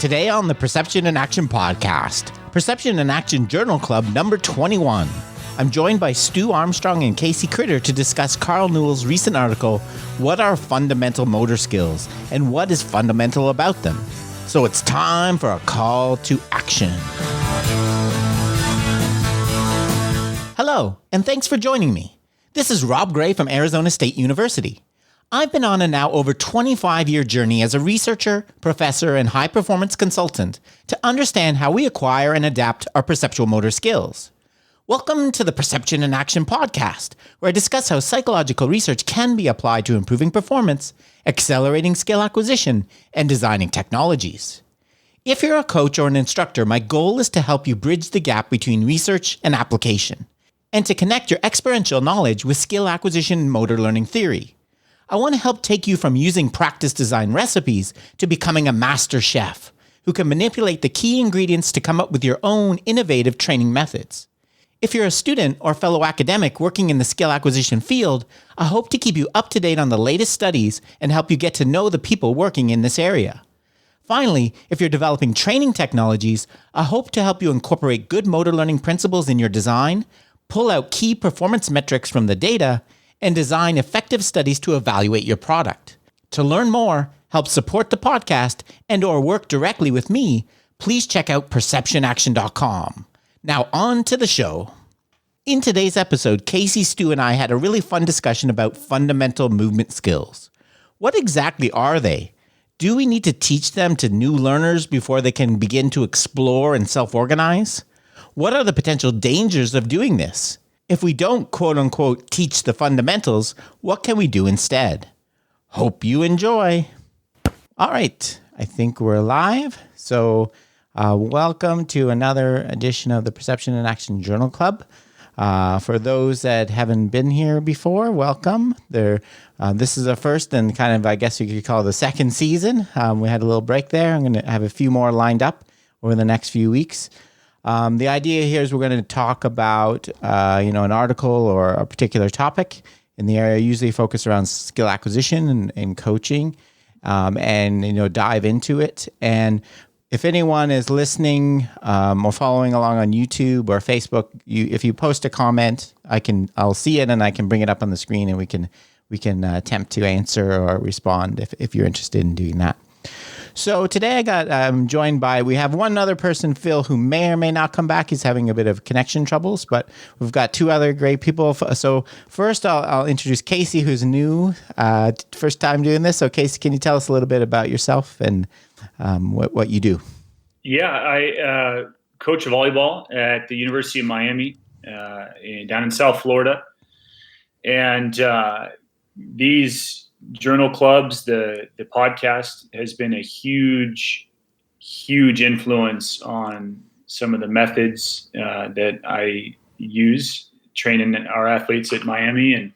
Today on the Perception in Action podcast, Perception in Action Journal Club number 21. I'm joined by Stu Armstrong and Kasey Crider to discuss Karl Newell's recent article, What Are Fundamental Motor Skills and What is Fundamental About Them? So it's time for a call to action. Hello, and thanks for joining me. This is Rob Gray from Arizona State University. I've been on a now over 25-year journey as a researcher, professor, and high-performance consultant to understand how we acquire and adapt our perceptual motor skills. Welcome to the Perception in Action podcast, where I discuss how psychological research can be applied to improving performance, accelerating skill acquisition, and designing technologies. If you're a coach or an instructor, my goal is to help you bridge the gap between research and application, and to connect your experiential knowledge with skill acquisition and motor learning theory. I want to help take you from using practice design recipes to becoming a master chef who can manipulate the key ingredients to come up with your own innovative training methods. If you're a student or fellow academic working in the skill acquisition field, I hope to keep you up to date on the latest studies and help you get to know the people working in this area. Finally, if you're developing training technologies, I hope to help you incorporate good motor learning principles in your design, pull out key performance metrics from the data, and design effective studies to evaluate your product. To learn more, help support the podcast, and/or work directly with me, please check out perceptionaction.com. Now on to the show. In today's episode, Kasey, Stu, and I had a really fun discussion about fundamental movement skills. What exactly are they? Do we need to teach them to new learners before they can begin to explore and self-organize? What are the potential dangers of doing this? If we don't, quote unquote, teach the fundamentals, what can we do instead? Hope you enjoy. All right, I think we're live. So welcome to another edition of the Perception in Action Journal Club. For those that haven't been here before, welcome. This is the first and kind of, I guess you could call it the second season. We had a little break there. I'm going to have a few more lined up over the next few weeks. The idea here is we're going to talk about, an article or a particular topic in the area, usually focused around skill acquisition and coaching, and dive into it. And if anyone is listening or following along on YouTube or Facebook, if you post a comment, I'll see it and I can bring it up on the screen, and we can attempt to answer or respond if you're interested in doing that. So today I'm joined by, we have one other person, Phil, who may or may not come back. He's having a bit of connection troubles, but we've got two other great people. So first I'll introduce Kasey, who's new, first time doing this. So Kasey, can you tell us a little bit about yourself and what you do? Yeah, I coach volleyball at the University of Miami down in South Florida. And these journal clubs, the podcast has been a huge influence on some of the methods that I use training our athletes at Miami. And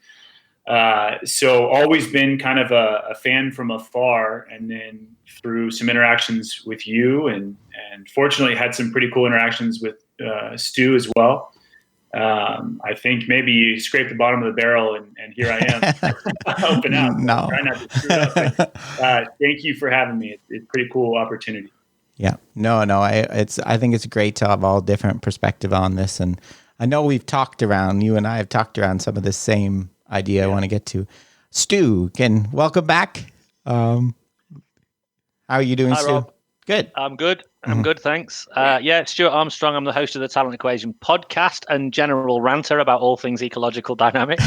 so always been kind of a fan from afar, and then through some interactions with you and fortunately had some pretty cool interactions with Stu as well. I think maybe you scraped the bottom of the barrel and here I am helping out. No. Try not to screw it up, but, thank you for having me. It's a pretty cool opportunity. Yeah, no. I think it's great to have all different perspective on this. And I know you and I have talked around some of the same idea. I want to get to. Stu, welcome back. How are you doing, Hi, Stu? Rob. Good. I'm good. I'm good, thanks. Stuart Armstrong. I'm the host of the Talent Equation podcast and general ranter about all things ecological dynamics.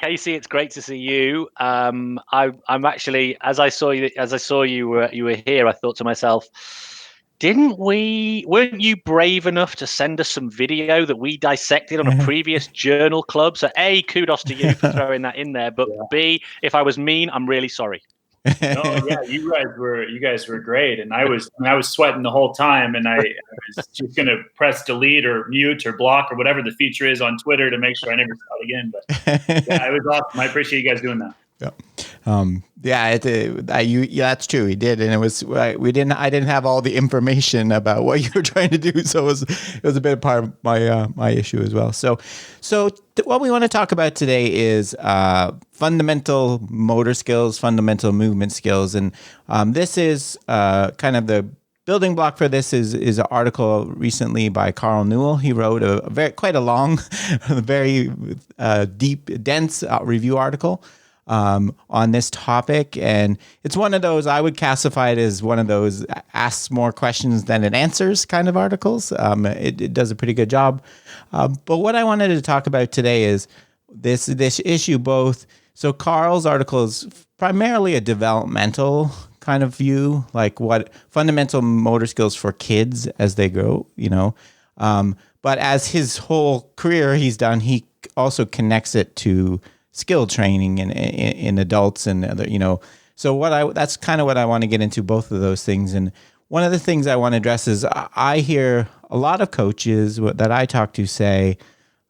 Kasey, it's great to see you. I'm actually, as I saw you were here, I thought to myself, weren't you brave enough to send us some video that we dissected on a previous journal club? So A, kudos to you for throwing that in there. But yeah. B, if I was mean, I'm really sorry. No, yeah, you guys were great, and I was sweating the whole time, and I was just gonna press delete or mute or block or whatever the feature is on Twitter to make sure I never saw it again. But yeah, it was awesome. I appreciate you guys doing that. Yeah. Yeah, that's true. He did, and it was I didn't have all the information about what you were trying to do, so it was a bit of part of my issue as well. So what we want to talk about today is fundamental motor skills, fundamental movement skills, and this is kind of the building block for this is an article recently by Karl Newell. He wrote quite a long, very deep, dense review article on this topic, and it's one of those I would classify it as one of those asks more questions than it answers kind of articles. It does a pretty good job, but what I wanted to talk about today is this issue both. So Karl's article is primarily a developmental kind of view, like what fundamental motor skills for kids as they grow, but as his whole career he's done, he also connects it to skill training in adults and other, so that's kind of what I want to get into, both of those things. And one of the things I want to address is I hear a lot of coaches that I talk to say,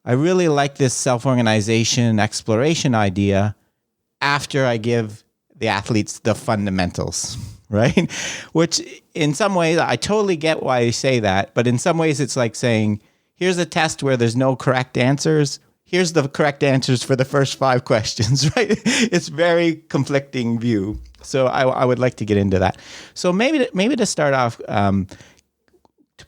I really like this self-organization exploration idea after I give the athletes the fundamentals, right? Which in some ways, I totally get why they say that, but in some ways it's like saying, here's a test where there's no correct answers. Here's the correct answers for the first 5 questions, right? It's very conflicting view. So I would like to get into that. So maybe to start off, to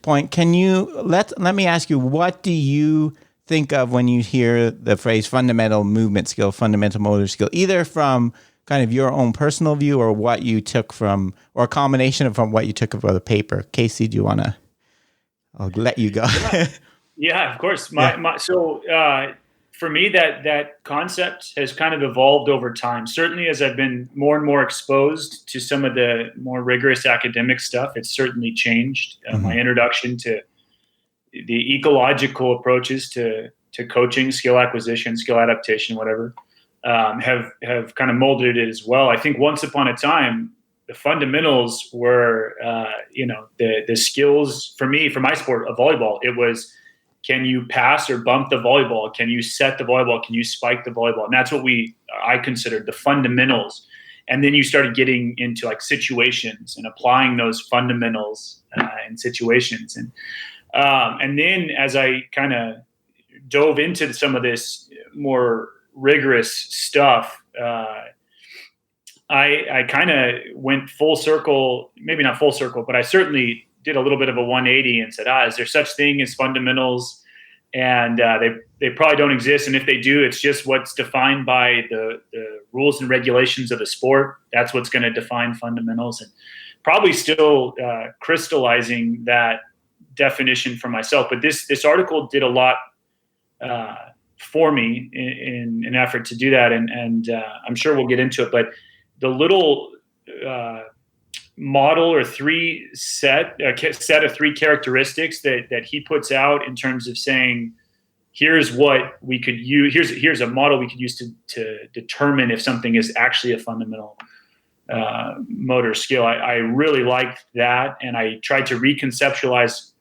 point, can you let me ask you, what do you think of when you hear the phrase fundamental movement skill, fundamental motor skill, either from kind of your own personal view or what you took from, or a combination from what you took from the paper? Kasey, do you want to? I'll let you go. Yeah, of course. For me, that concept has kind of evolved over time. Certainly, as I've been more and more exposed to some of the more rigorous academic stuff, it's certainly changed. My introduction to the ecological approaches to coaching, skill acquisition, skill adaptation, whatever, have kind of molded it as well. I think once upon a time, the fundamentals were, the skills for me, for my sport of volleyball, it was, can you pass or bump the volleyball? Can you set the volleyball? Can you spike the volleyball? And that's what I considered the fundamentals. And then you started getting into like situations and applying those fundamentals in situations. And then as I kind of dove into some of this more rigorous stuff, I kind of went full circle, maybe not full circle, but I certainly did a little bit of a 180 and said, is there such thing as fundamentals? And they probably don't exist. And if they do, it's just what's defined by the rules and regulations of the sport. That's what's going to define fundamentals, and probably still crystallizing that definition for myself. But this article did a lot for me in an effort to do that. And I'm sure we'll get into it, but the little model or set of 3 characteristics that he puts out in terms of saying, here's what we could use. Here's a model we could use to determine if something is actually a fundamental motor skill. I really liked that, and I tried to reconceptualize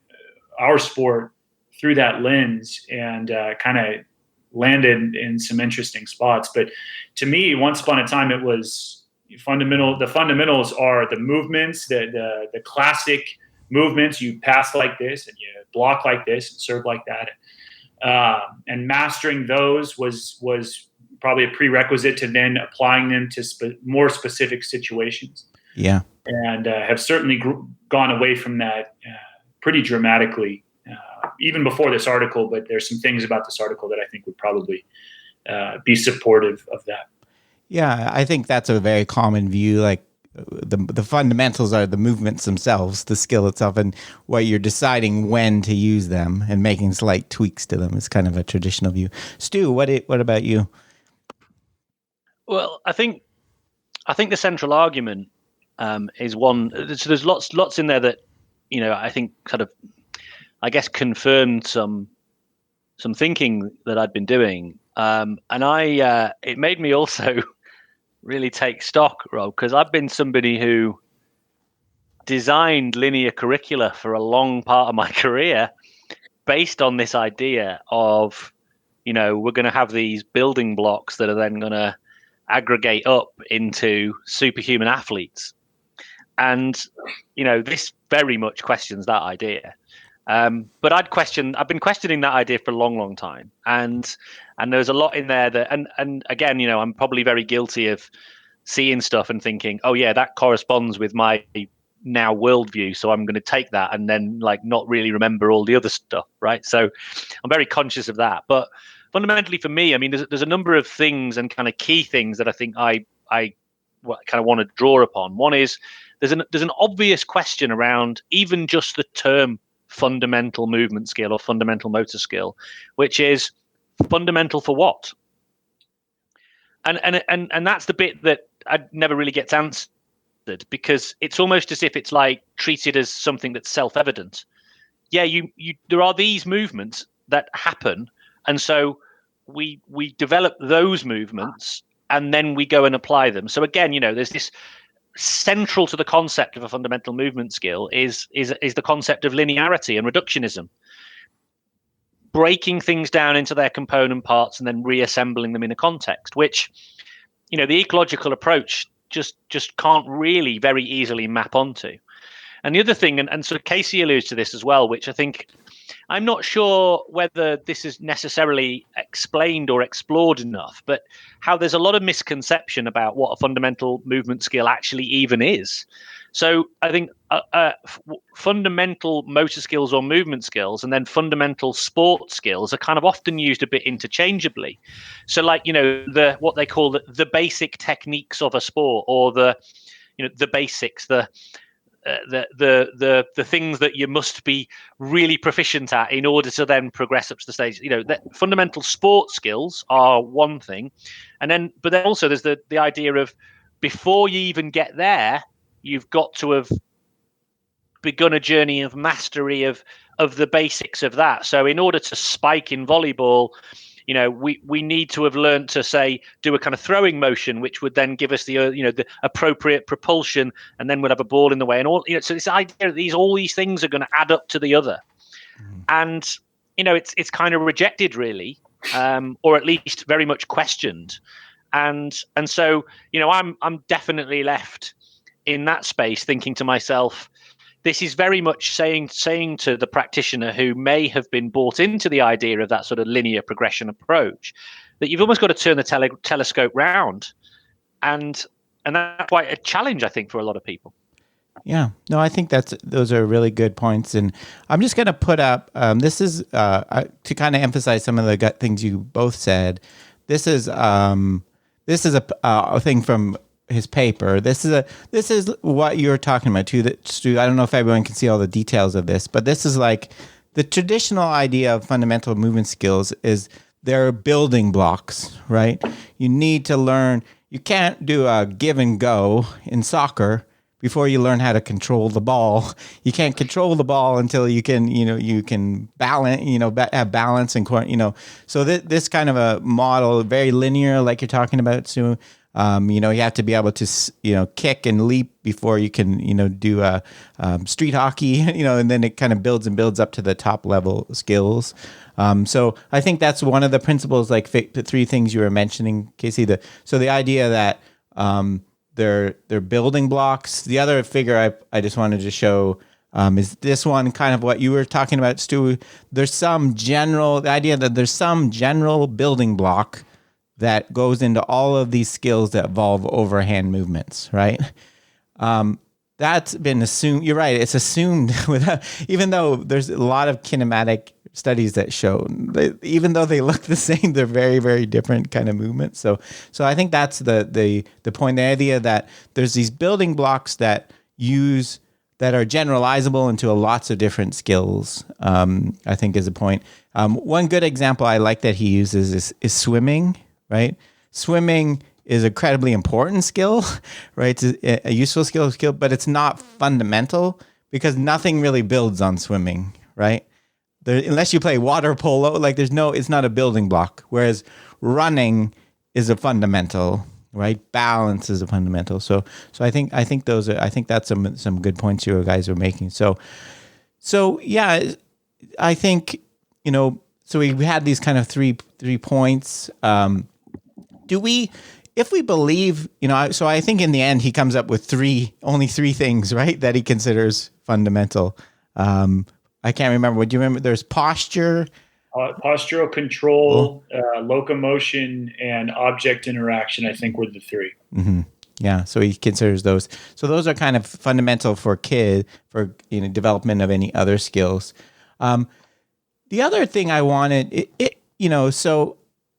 our sport through that lens, and kind of landed in some interesting spots. But to me, once upon a time, it was fundamental. The fundamentals are the movements, the classic movements. You pass like this, and you block like this, and serve like that. And mastering those was probably a prerequisite to then applying them to more specific situations. Yeah, and have certainly gone away from that pretty dramatically, even before this article. But there's some things about this article that I think would probably be supportive of that. Yeah, I think that's a very common view. Like the fundamentals are the movements themselves, the skill itself, and what you're deciding when to use them and making slight tweaks to them is kind of a traditional view. Stu, what about you? Well, I think the central argument is one. So there's lots in there that I think kind of, I guess, confirmed some thinking that I'd been doing, and it made me also really take stock, Rob, because I've been somebody who designed linear curricula for a long part of my career based on this idea of, we're going to have these building blocks that are then going to aggregate up into superhuman athletes. And, this very much questions that idea. But I've been questioning that idea for a long, long time. And there's a lot in there that, and again, I'm probably very guilty of seeing stuff and thinking, oh yeah, that corresponds with my now worldview. So I'm going to take that and then not really remember all the other stuff. Right. So I'm very conscious of that. But fundamentally for me, I mean, there's a number of things and kind of key things that I think I kind of want to draw upon. One is there's an obvious question around even just the term fundamental movement skill or fundamental motor skill, which is fundamental for what? And that's the bit that never really gets answered, because it's almost as if it's treated as something that's self-evident. Yeah, there are these movements that happen, and so we develop those movements and then we go and apply them. So again, there's this central to the concept of a fundamental movement skill is the concept of linearity and reductionism, breaking things down into their component parts and then reassembling them in a context, which the ecological approach just can't really very easily map onto. And the other thing, and so Kasey alludes to this as well, which I think I'm not sure whether this is necessarily explained or explored enough, but how there's a lot of misconception about what a fundamental movement skill actually even is. So I think fundamental motor skills or movement skills and then fundamental sport skills are kind of often used a bit interchangeably. So what they call the basic techniques of a sport, or the basics, the things that you must be really proficient at in order to then progress up to the stage. The fundamental sport skills are one thing, but then also there's the idea of before you even get there, you've got to have begun a journey of mastery of the basics of that. So in order to spike in volleyball, we need to have learned to, say, do a kind of throwing motion, which would then give us the appropriate propulsion, and then we'll have a ball in the way, and all. So this idea that all these things are going to add up to the other, and it's kind of rejected, really, or at least very much questioned, and so I'm definitely left in that space thinking to myself, this is very much saying to the practitioner who may have been bought into the idea of that sort of linear progression approach, that you've almost got to turn the telescope round, and that's quite a challenge, I think, for a lot of people. Yeah, no, I think those are really good points, and I'm just going to put up. This is to kind of emphasize some of the gut things you both said. This is a thing from his paper. This is what you're talking about too. Stu, I don't know if everyone can see all the details of this, but this is the traditional idea of fundamental movement skills is they're building blocks, right? You need to learn. You can't do a give and go in soccer before you learn how to control the ball. You can't control the ball until you can balance, have balance and So this kind of a model, very linear, like you're talking about, Stu. You have to be able to, kick and leap before you can, do street hockey, and then it kind of builds and builds up to the top level skills. So I think that's one of the principles, the three things you were mentioning, Kasey. So the idea that they're building blocks. The other figure I just wanted to show is this one, kind of what you were talking about, Stu. The idea that there's some general building block that goes into all of these skills that involve overhand movements, right? That's been assumed. You're right. It's assumed even though there's a lot of kinematic studies that show, even though they look the same, they're very, very different kind of movements. So I think that's the point, the idea that there's these building blocks that are generalizable into lots of different skills, I think is a point. One good example I like that he uses is swimming. Right? Swimming is an incredibly important skill, right? It's a useful skill, but it's not fundamental because nothing really builds on swimming, right? Unless you play water polo, it's not a building block. Whereas running is a fundamental, right? Balance is a fundamental. So I think that's some good points you guys are making. So yeah, I think, so we had these kind of three points. if we believe, so I think in the end he comes up with only three things, right, that he considers fundamental. I can't remember. Do you remember? There's posture, postural control, locomotion, and object interaction. I think were the three. Mm-hmm. Yeah, so he considers those. So those are kind of fundamental for development of any other skills. The other thing I wanted, so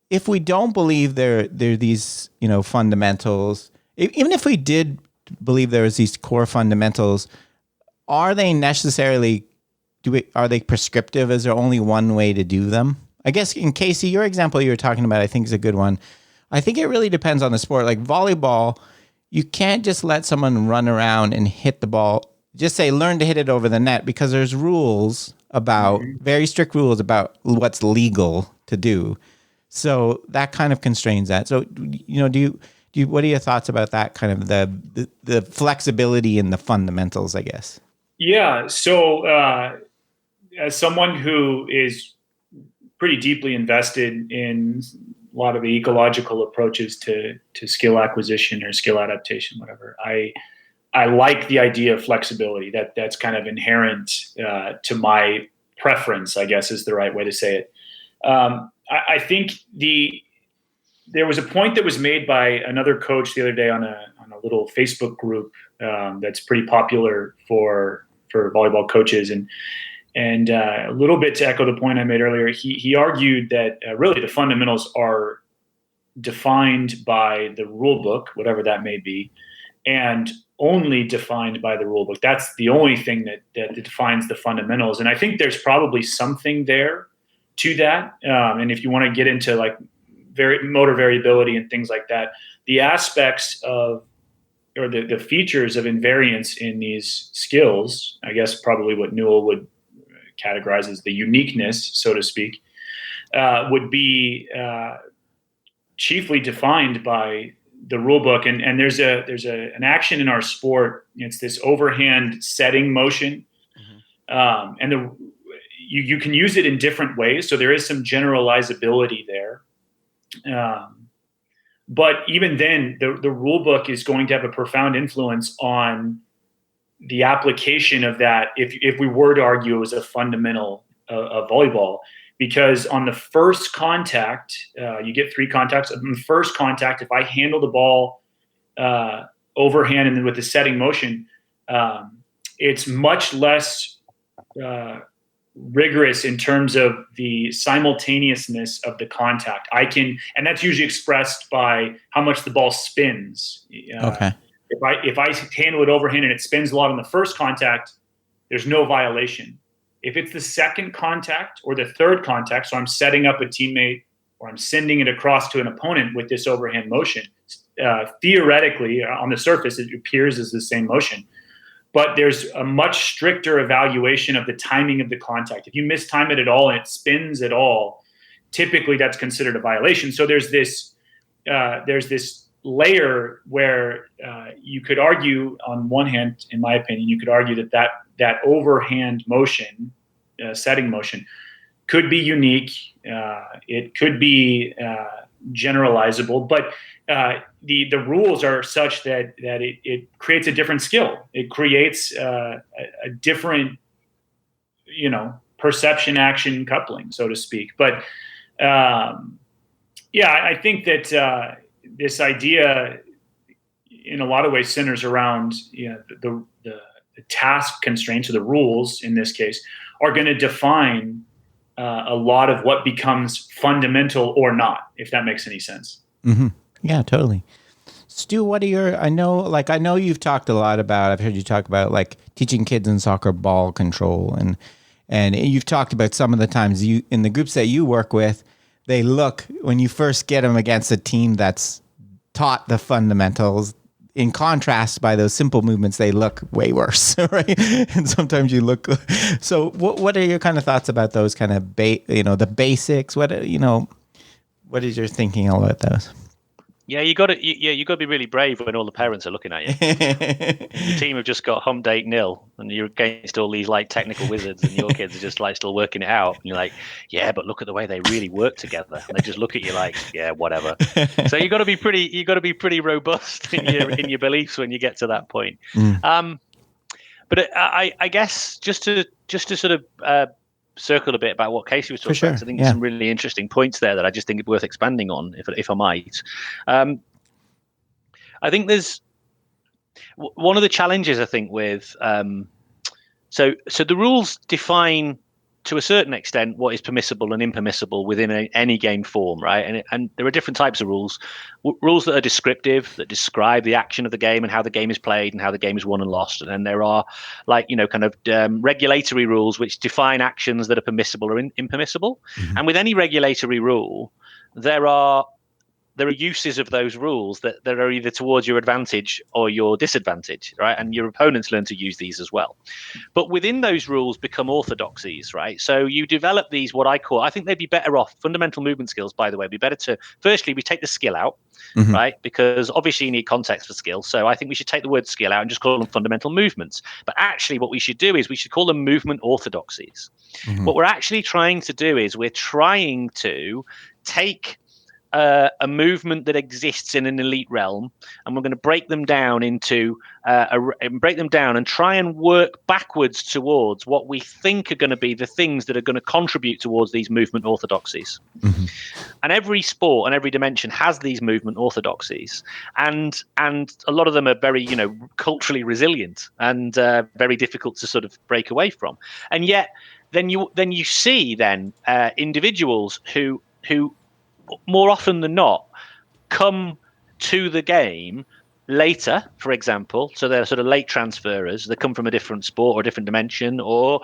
if we don't believe there are these, fundamentals, even if we did believe there was these core fundamentals, are they necessarily, are they prescriptive? Is there only one way to do them? I guess in Kasey, your example you were talking about, I think is a good one. I think it really depends on the sport. Like volleyball, you can't just let someone run around and hit the ball. Just say, learn to hit it over the net, because there's rules about, very strict rules about what's legal to do. So that kind of constrains that. So, what are your thoughts about that kind of the flexibility in the fundamentals, I guess? Yeah. So as someone who is pretty deeply invested in a lot of the ecological approaches to skill acquisition or skill adaptation, whatever, I like the idea of flexibility. That's kind of inherent to my preference, I guess is the right way to say it. I think there was a point that was made by another coach the other day on a little Facebook group that's pretty popular for volleyball coaches, and a little bit to echo the point I made earlier. He argued that really the fundamentals are defined by the rule book, whatever that may be, and only defined by the rule book. That's the only thing that defines the fundamentals. And I think there's probably something there to that. And if you want to get into like motor variability and things like that, the aspects of, or the features of invariance in these skills, I guess probably what Newell would categorize as the uniqueness, so to speak, would be chiefly defined by the rule book. And there's an action in our sport. It's this overhand setting motion. Mm-hmm. And you can use it in different ways. So there is some generalizability there. But even then, the rule book is going to have a profound influence on the application of that. If we were to argue it was a fundamental of volleyball, because on the first contact, you get three contacts. On the first contact, if I handle the ball overhand and then with the setting motion, it's much less rigorous in terms of the simultaneousness of the contact. And that's usually expressed by how much the ball spins. Okay. If I handle it overhand and it spins a lot on the first contact, there's no violation. If it's the second contact or the third contact, so I'm setting up a teammate or I'm sending it across to an opponent with this overhand motion, theoretically on the surface it appears as the same motion. But there's a much stricter evaluation of the timing of the contact. If you mistime it at all and it spins at all, typically that's considered a violation. So there's this layer where you could argue, on one hand, in my opinion, you could argue that overhand motion, setting motion, could be unique. It could be generalizable, but the rules are such that it creates a different skill. It creates a different, perception action coupling, so to speak. But I think that this idea, in a lot of ways, centers around the task constraints, or the rules in this case, are going to define a lot of what becomes fundamental or not, if that makes any sense. Mm-hmm. Yeah, totally. Stu, what are I know you've talked a lot about, I've heard you talk about like teaching kids in soccer ball control, and you've talked about some of the times in the groups that you work with, they look, when you first get them against a team that's taught the fundamentals, in contrast, by those simple movements, they look way worse, right? And sometimes you look. So, what are your kind of thoughts about those kind of the basics? What is your thinking about those? Yeah, you got to be really brave when all the parents are looking at you. Your team have just got humped 8-0, and you're against all these like technical wizards, and your kids are just like still working it out. And you're like, yeah, but look at the way they really work together. And they just look at you like, yeah, whatever. So you got to be pretty robust in your beliefs when you get to that point. But I guess just to sort of circle a bit about what Kasey was talking about. I think there's some really interesting points there that I just think it's worth expanding on, if I might. I think there's one of the challenges, I think, with so the rules define to a certain extent what is permissible and impermissible within any game form, right? And there are different types of rules. Rules that are descriptive, that describe the action of the game and how the game is played and how the game is won and lost. And then there are regulatory rules which define actions that are permissible or impermissible. Mm-hmm. And with any regulatory rule, there are uses of those rules that are either towards your advantage or your disadvantage, right? And your opponents learn to use these as well. But within those rules become orthodoxies, right? So you develop these, I think they'd be better off, fundamental movement skills, by the way, be better to, firstly, we take the skill out, mm-hmm. right? Because obviously you need context for skill. So I think we should take the word skill out and just call them fundamental movements. But actually what we should do is we should call them movement orthodoxies. Mm-hmm. What we're actually trying to do is we're trying to take a movement that exists in an elite realm, and we're going to break them down into and try and work backwards towards what we think are going to be the things that are going to contribute towards these movement orthodoxies. Mm-hmm. And every sport and every dimension has these movement orthodoxies, and a lot of them are very, culturally resilient and very difficult to sort of break away from. And yet, then you see individuals who more often than not come to the game later, for example. So they're sort of late transferers. They come from a different sport or a different dimension, or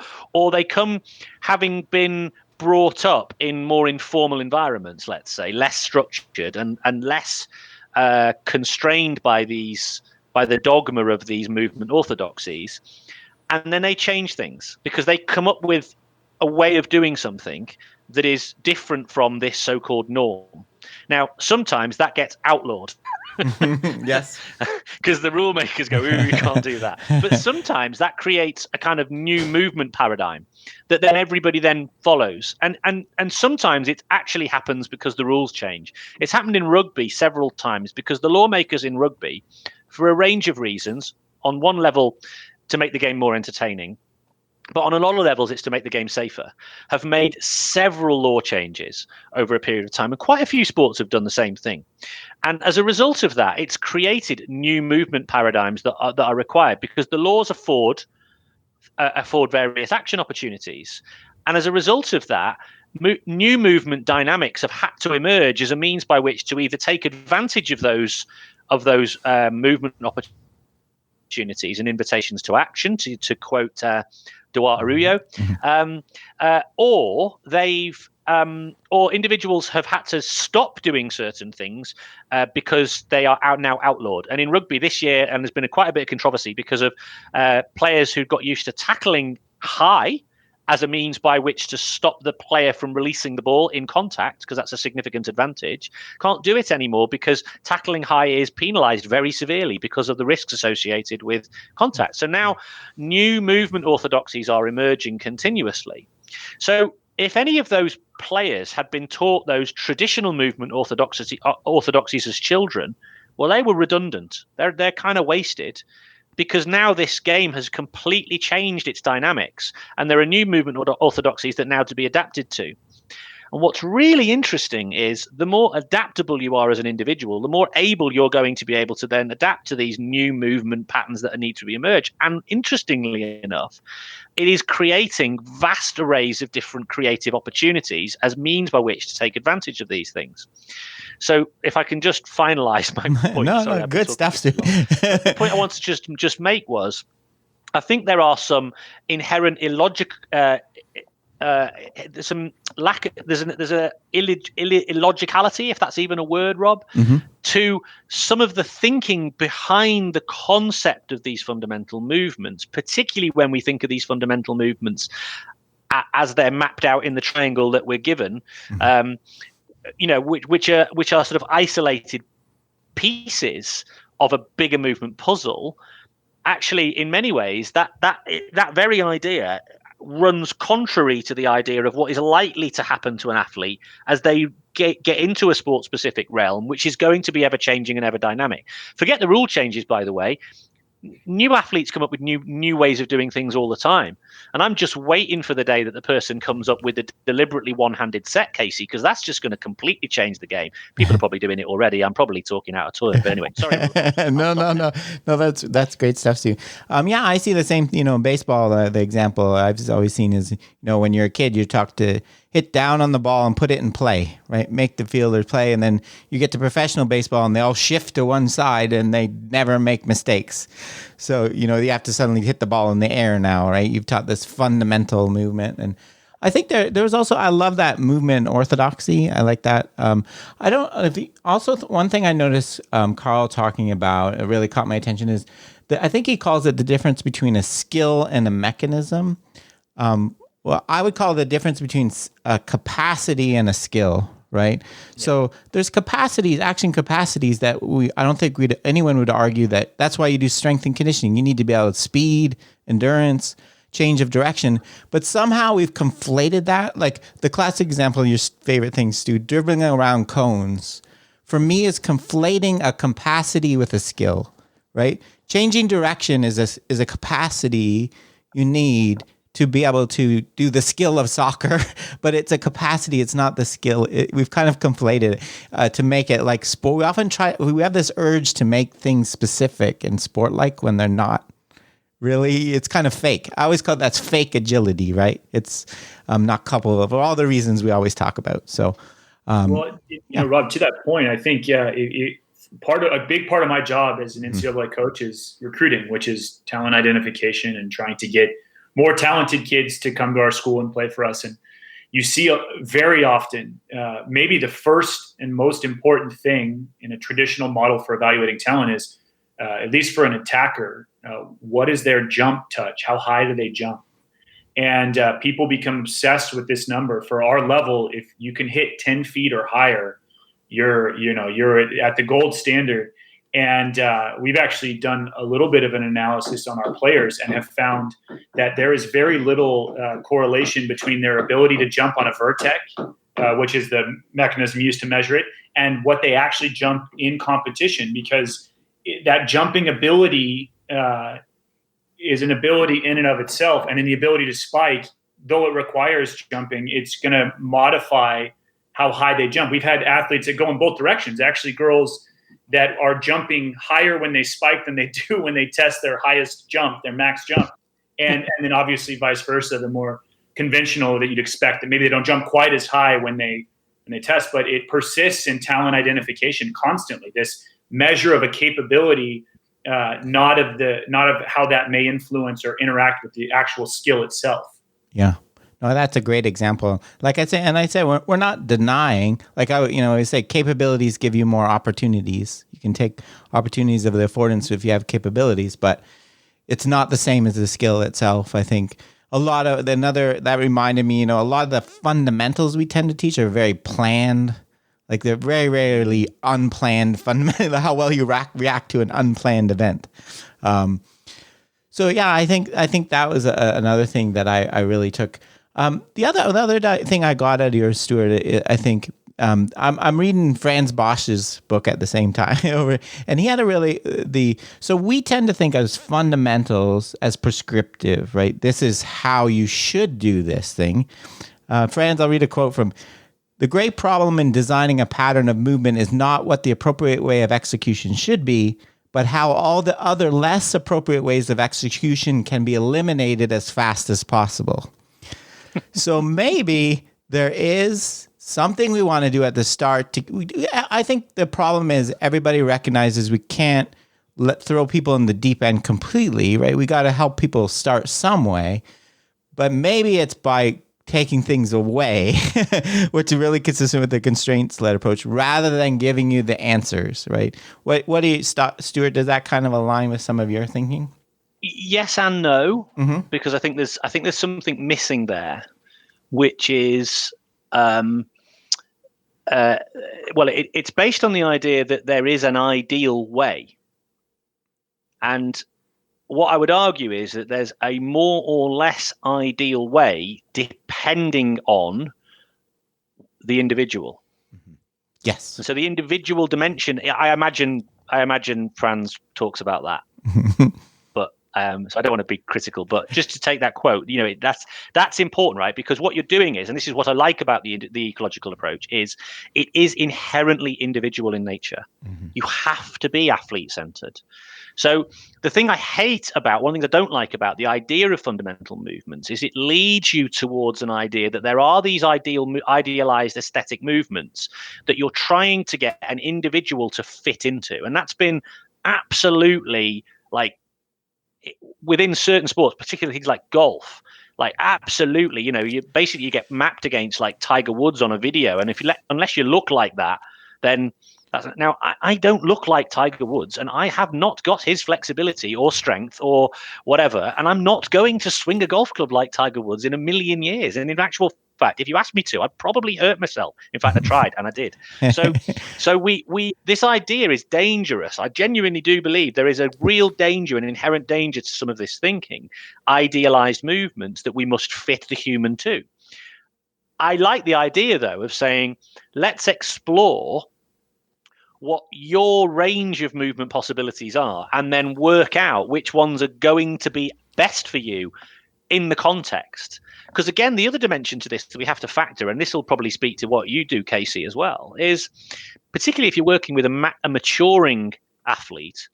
they come having been brought up in more informal environments, let's say, less structured and less constrained by the dogma of these movement orthodoxies. And then they change things because they come up with a way of doing something that is different from this so-called norm. Now, sometimes that gets outlawed. Yes. Because the rule makers go, ooh, you can't do that. But sometimes that creates a kind of new movement paradigm that then everybody then follows. And sometimes it actually happens because the rules change. It's happened in rugby several times because the lawmakers in rugby, for a range of reasons, on one level, to make the game more entertaining, but on a lot of levels, it's to make the game safer, have made several law changes over a period of time. And quite a few sports have done the same thing. And as a result of that, it's created new movement paradigms that are required because the laws afford various action opportunities. And as a result of that, new movement dynamics have had to emerge as a means by which to either take advantage of those movement opportunities and invitations to action, to quote Duarte Arroyo, or individuals have had to stop doing certain things because they are now outlawed. And in rugby this year, and there's been quite a bit of controversy because of players who got used to tackling high as a means by which to stop the player from releasing the ball in contact, because that's a significant advantage, can't do it anymore because tackling high is penalized very severely because of the risks associated with contact. So now new movement orthodoxies are emerging continuously. So if any of those players had been taught those traditional movement orthodoxies as children, well, they were redundant. They're kind of wasted. Because now this game has completely changed its dynamics and there are new movement orthodoxies that now to be adapted to. And what's really interesting is the more adaptable you are as an individual, the more able you're going to be able to then adapt to these new movement patterns that need to emerge. And interestingly enough, it is creating vast arrays of different creative opportunities as means by which to take advantage of these things. So if I can just finalize my point. No, good stuff, Stu. The point I want to just make was, I think there are some inherent illogicality, if that's even a word, Rob, to some of the thinking behind the concept of these fundamental movements, particularly when we think of these fundamental movements as they're mapped out in the triangle that we're given. Which are sort of isolated pieces of a bigger movement puzzle, actually, in many ways, that very idea runs contrary to the idea of what is likely to happen to an athlete as they get into a sport-specific realm, which is going to be ever-changing and ever-dynamic. Forget the rule changes, by the way. New athletes come up with new ways of doing things all the time, and I'm just waiting for the day that the person comes up with a deliberately one-handed set, Kasey, because that's just going to completely change the game. People are probably doing it already. I'm probably talking out of turn, but anyway, sorry. No. That's great stuff, Stu. Yeah, I see the same. In baseball, the example I've always seen is, when you're a kid, you're taught to hit down on the ball and put it in play, right? Make the fielder play, and then you get to professional baseball, and they all shift to one side, and they never make mistakes. So you have to suddenly hit the ball in the air now, right? You've taught this fundamental movement, and I think there was also, I love that movement, orthodoxy. I like that. One thing I noticed Karl talking about, it really caught my attention, is that I think he calls it the difference between a skill and a mechanism. Well, I would call the difference between a capacity and a skill, right? Yeah. So there's action capacities that I don't think anyone would argue that's why you do strength and conditioning. You need to be able to speed, endurance, change of direction. But somehow we've conflated that. Like the classic example of your favorite thing, Stu, dribbling around cones, for me is conflating a capacity with a skill, right? Changing direction is a capacity you need to be able to do the skill of soccer, but it's a capacity. It's not the skill. We've kind of conflated it to make it like sport. We have this urge to make things specific and sport-like when they're not really. It's kind of fake. I always call that's fake agility, right? It's not coupled for all the reasons we always talk about. So, Rob, to that point, I think, a big part of my job as an NCAA coach is recruiting, which is talent identification and trying to get more talented kids to come to our school and play for us. And you see very often, maybe the first and most important thing in a traditional model for evaluating talent is, at least for an attacker, what is their jump touch? How high do they jump? And people become obsessed with this number. For our level, if you can hit 10 feet or higher, you're at the gold standard. And we've actually done a little bit of an analysis on our players and have found that there is very little correlation between their ability to jump on a vertex, which is the mechanism used to measure it, and what they actually jump in competition, because that jumping ability is an ability in and of itself. And in the ability to spike, though it requires jumping, it's going to modify how high they jump. We've had athletes that go in both directions, actually girls that are jumping higher when they spike than they do when they test their highest jump, their max jump. And then obviously vice versa, the more conventional that you'd expect, that maybe they don't jump quite as high when they test, but it persists in talent identification constantly. This measure of a capability, not of how that may influence or interact with the actual skill itself. Yeah. No, that's a great example. Like I say, we're not denying. Like I say, capabilities give you more opportunities. You can take opportunities of the affordance if you have capabilities, but it's not the same as the skill itself. I think that reminded me. A lot of the fundamentals we tend to teach are very planned. Like they're very rarely unplanned. Fundamentally, how well you react to an unplanned event. So yeah, I think that was another thing that I really took. The other thing I got out of yours, Stuart, I think I'm reading Franz Bosch's book at the same time, and he had so we tend to think as fundamentals as prescriptive, right? This is how you should do this thing. Franz, I'll read a quote from: "The great problem in designing a pattern of movement is not what the appropriate way of execution should be, but how all the other less appropriate ways of execution can be eliminated as fast as possible." So maybe there is something we want to do at the start. I think the problem is everybody recognizes we can't throw people in the deep end completely, right? We got to help people start some way, but maybe it's by taking things away, which is really consistent with the constraints-led approach, rather than giving you the answers, right? What do you, Stuart? Does that kind of align with some of your thinking? Yes and no, because I think there's something missing there, which is it's based on the idea that there is an ideal way. And what I would argue is that there's a more or less ideal way depending on the individual. Yes. And so the individual dimension, I imagine Franz talks about that. But so I don't want to be critical, but just to take that quote, that's important, right? Because what you're doing is, and this is what I like about the ecological approach, is it is inherently individual in nature. Mm-hmm. You have to be athlete centered. So the thing I hate about, one of the things I don't like about the idea of fundamental movements is it leads you towards an idea that there are these idealized aesthetic movements that you're trying to get an individual to fit into. And that's been absolutely within certain sports, particularly things like golf, absolutely, you get mapped against like Tiger Woods on a video. And unless you look like that, then now, I don't look like Tiger Woods, and I have not got his flexibility or strength or whatever, and I'm not going to swing a golf club like Tiger Woods in a million years. And in actual fact, if you asked me to, I'd probably hurt myself. In fact, I tried, and I did. So this idea is dangerous. I genuinely do believe there is a real danger, an inherent danger to some of this thinking, idealized movements that we must fit the human to. I like the idea, though, of saying, let's explore what your range of movement possibilities are, and then work out which ones are going to be best for you in the context. Because again, the other dimension to this that we have to factor, and this will probably speak to what you do, Kasey, as well, is particularly if you're working with a maturing athlete,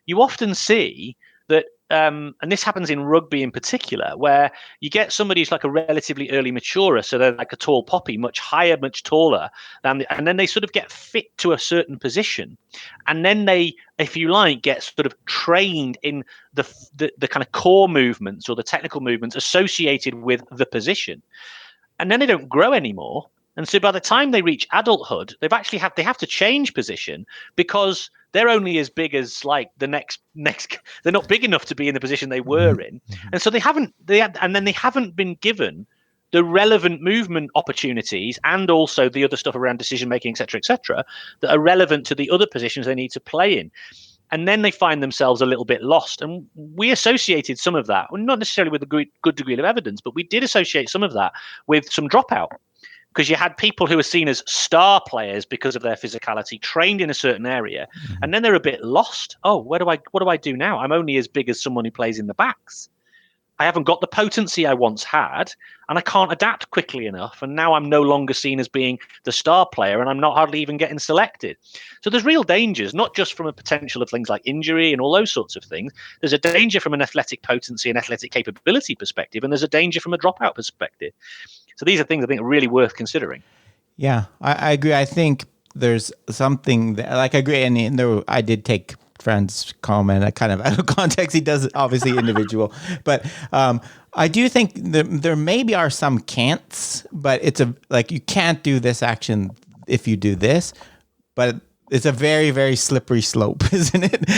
you often see that, and this happens in rugby in particular, where you get somebody who's like a relatively early maturer, so they're like a tall poppy, much higher, much taller, and then they sort of get fit to a certain position, and then they, if you like, get sort of trained in the kind of core movements or the technical movements associated with the position, and then they don't grow anymore. And so by the time they reach adulthood, they have to change position because they're only as big as like the next. They're not big enough to be in the position they were in, and so they haven't been given the relevant movement opportunities and also the other stuff around decision making, et cetera, that are relevant to the other positions they need to play in. And then they find themselves a little bit lost. And we associated some of that, well, not necessarily with a good degree of evidence, but we did associate some of that with some dropout. Because you had people who were seen as star players because of their physicality, trained in a certain area, and then they're a bit lost. Oh, what do I do now? I'm only as big as someone who plays in the backs. I haven't got the potency I once had, and I can't adapt quickly enough. And now I'm no longer seen as being the star player, and I'm not hardly even getting selected. So there's real dangers, not just from a potential of things like injury and all those sorts of things. There's a danger from an athletic potency and athletic capability perspective, and there's a danger from a dropout perspective. So these are things I think are really worth considering. Yeah, I agree. I think there's something that, I agree. And I did take Fran's comment kind of out of context. He does obviously individual, but I do think there maybe are some can'ts, but it's you can't do this action if you do this, but it's a very, very slippery slope, isn't it?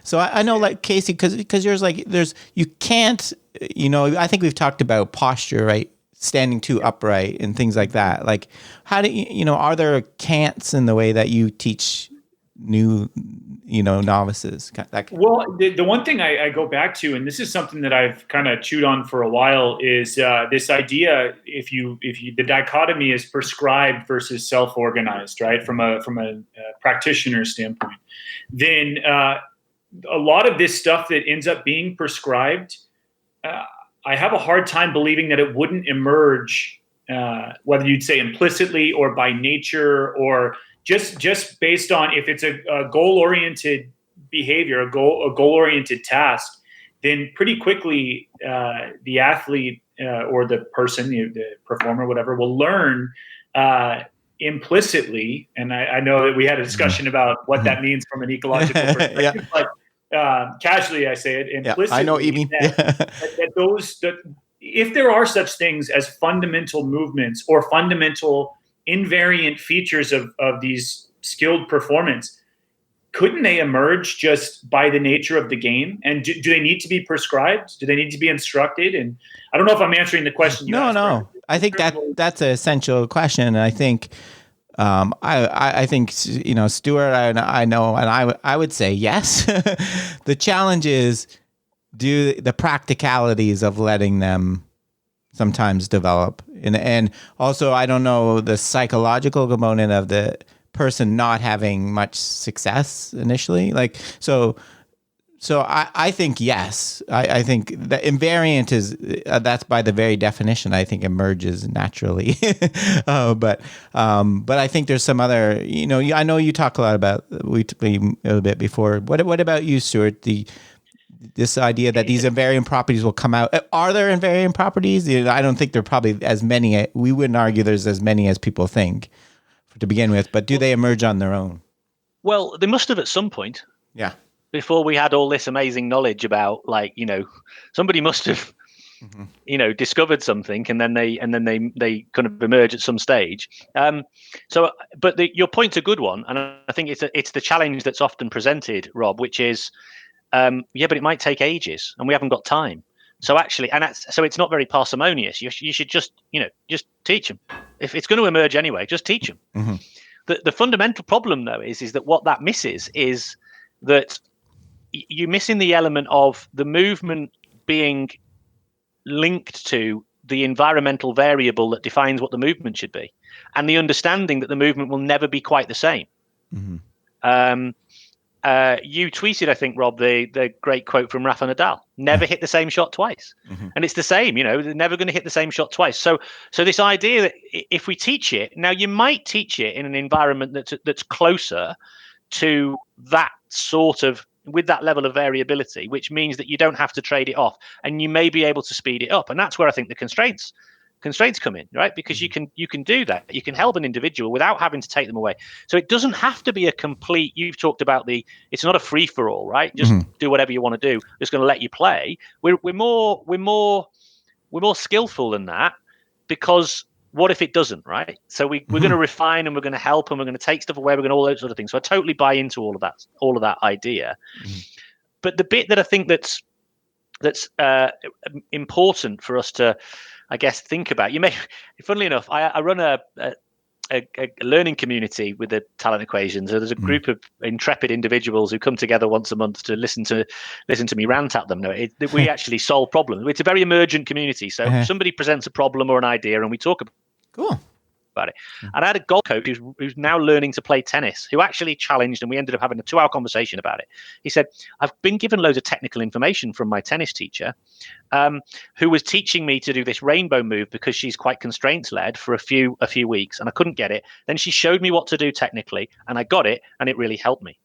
So I know, like Kasey, because yours, you can't, I think we've talked about posture, right? Standing too upright and things like that. Like, how do are there can'ts in the way that you teach new, novices? Well, the one thing I go back to, and this is something that I've kind of chewed on for a while, is this idea: if you the dichotomy is prescribed versus self-organized, right? From a practitioner standpoint, then a lot of this stuff that ends up being prescribed, I have a hard time believing that it wouldn't emerge, whether you'd say implicitly or by nature, or just based on if it's a goal-oriented behavior, a goal-oriented task, then pretty quickly the athlete or the person, the performer, whatever, will learn implicitly. And I know that we had a discussion about what that means from an ecological perspective, but casually I say it implicitly. Yeah, I know what you mean. that if there are such things as fundamental movements or fundamental invariant features of these skilled performance, couldn't they emerge just by the nature of the game? And do they need to be prescribed? Do they need to be instructed? And I don't know if I'm answering the question you asked. No. I think that's an essential question. And I think I think, Stuart, I know, and I would say yes. The challenge is the practicalities of letting them sometimes develop. And also, I don't know the psychological component of the person not having much success initially. So I think yes. I think the invariant is that's by the very definition I think emerges naturally. But I think there's some other. I know you talk a lot about we a bit before. What about you, Stuart? This idea that these invariant properties will come out. Are there invariant properties? I don't think there are probably as many. We wouldn't argue there's as many as people think to begin with. But do they emerge on their own? Well, they must have at some point. Yeah. Before we had all this amazing knowledge about, somebody must have, discovered something, and then they kind of emerge at some stage. But your point's a good one, and I think it's the challenge that's often presented, Rob, which is, but it might take ages, and we haven't got time. So actually, so it's not very parsimonious. You should just teach them. If it's going to emerge anyway, just teach them. Mm-hmm. The fundamental problem, though, is that what that misses is that you're missing the element of the movement being linked to the environmental variable that defines what the movement should be, and the understanding that the movement will never be quite the same. Mm-hmm. You tweeted, I think, Rob, the great quote from Rafa Nadal: "Never hit the same shot twice." Mm-hmm. And it's the same, they're never going to hit the same shot twice. So this idea that if we teach it now, you might teach it in an environment that's closer to that sort of, with that level of variability, which means that you don't have to trade it off, and you may be able to speed it up. And that's where I think the constraints come in, right? Because you can do that. You can help an individual without having to take them away. So it doesn't have to be a complete. You've talked about it's not a free for all, right? Just do whatever you want to do. Just going to let you play. We're more skillful than that, because what if it doesn't, right? So we're going to refine, and we're going to help, and we're going to take stuff away. We're going to all those sort of things. So I totally buy into all of that idea. But the bit that I think that's important for us to, I guess, think about. Funnily enough, I run a learning community with the talent equations. So there's a group of intrepid individuals who come together once a month to listen to me rant at them. No, we actually solve problems. It's a very emergent community. So somebody presents a problem or an idea, and we talk about it. And I had a golf coach who's now learning to play tennis, who actually challenged, and we ended up having a 2-hour conversation about it. He said, "I've been given loads of technical information from my tennis teacher, who was teaching me to do this rainbow move because she's quite constraints led for a few weeks, and I couldn't get it. Then she showed me what to do technically, and I got it, and it really helped me.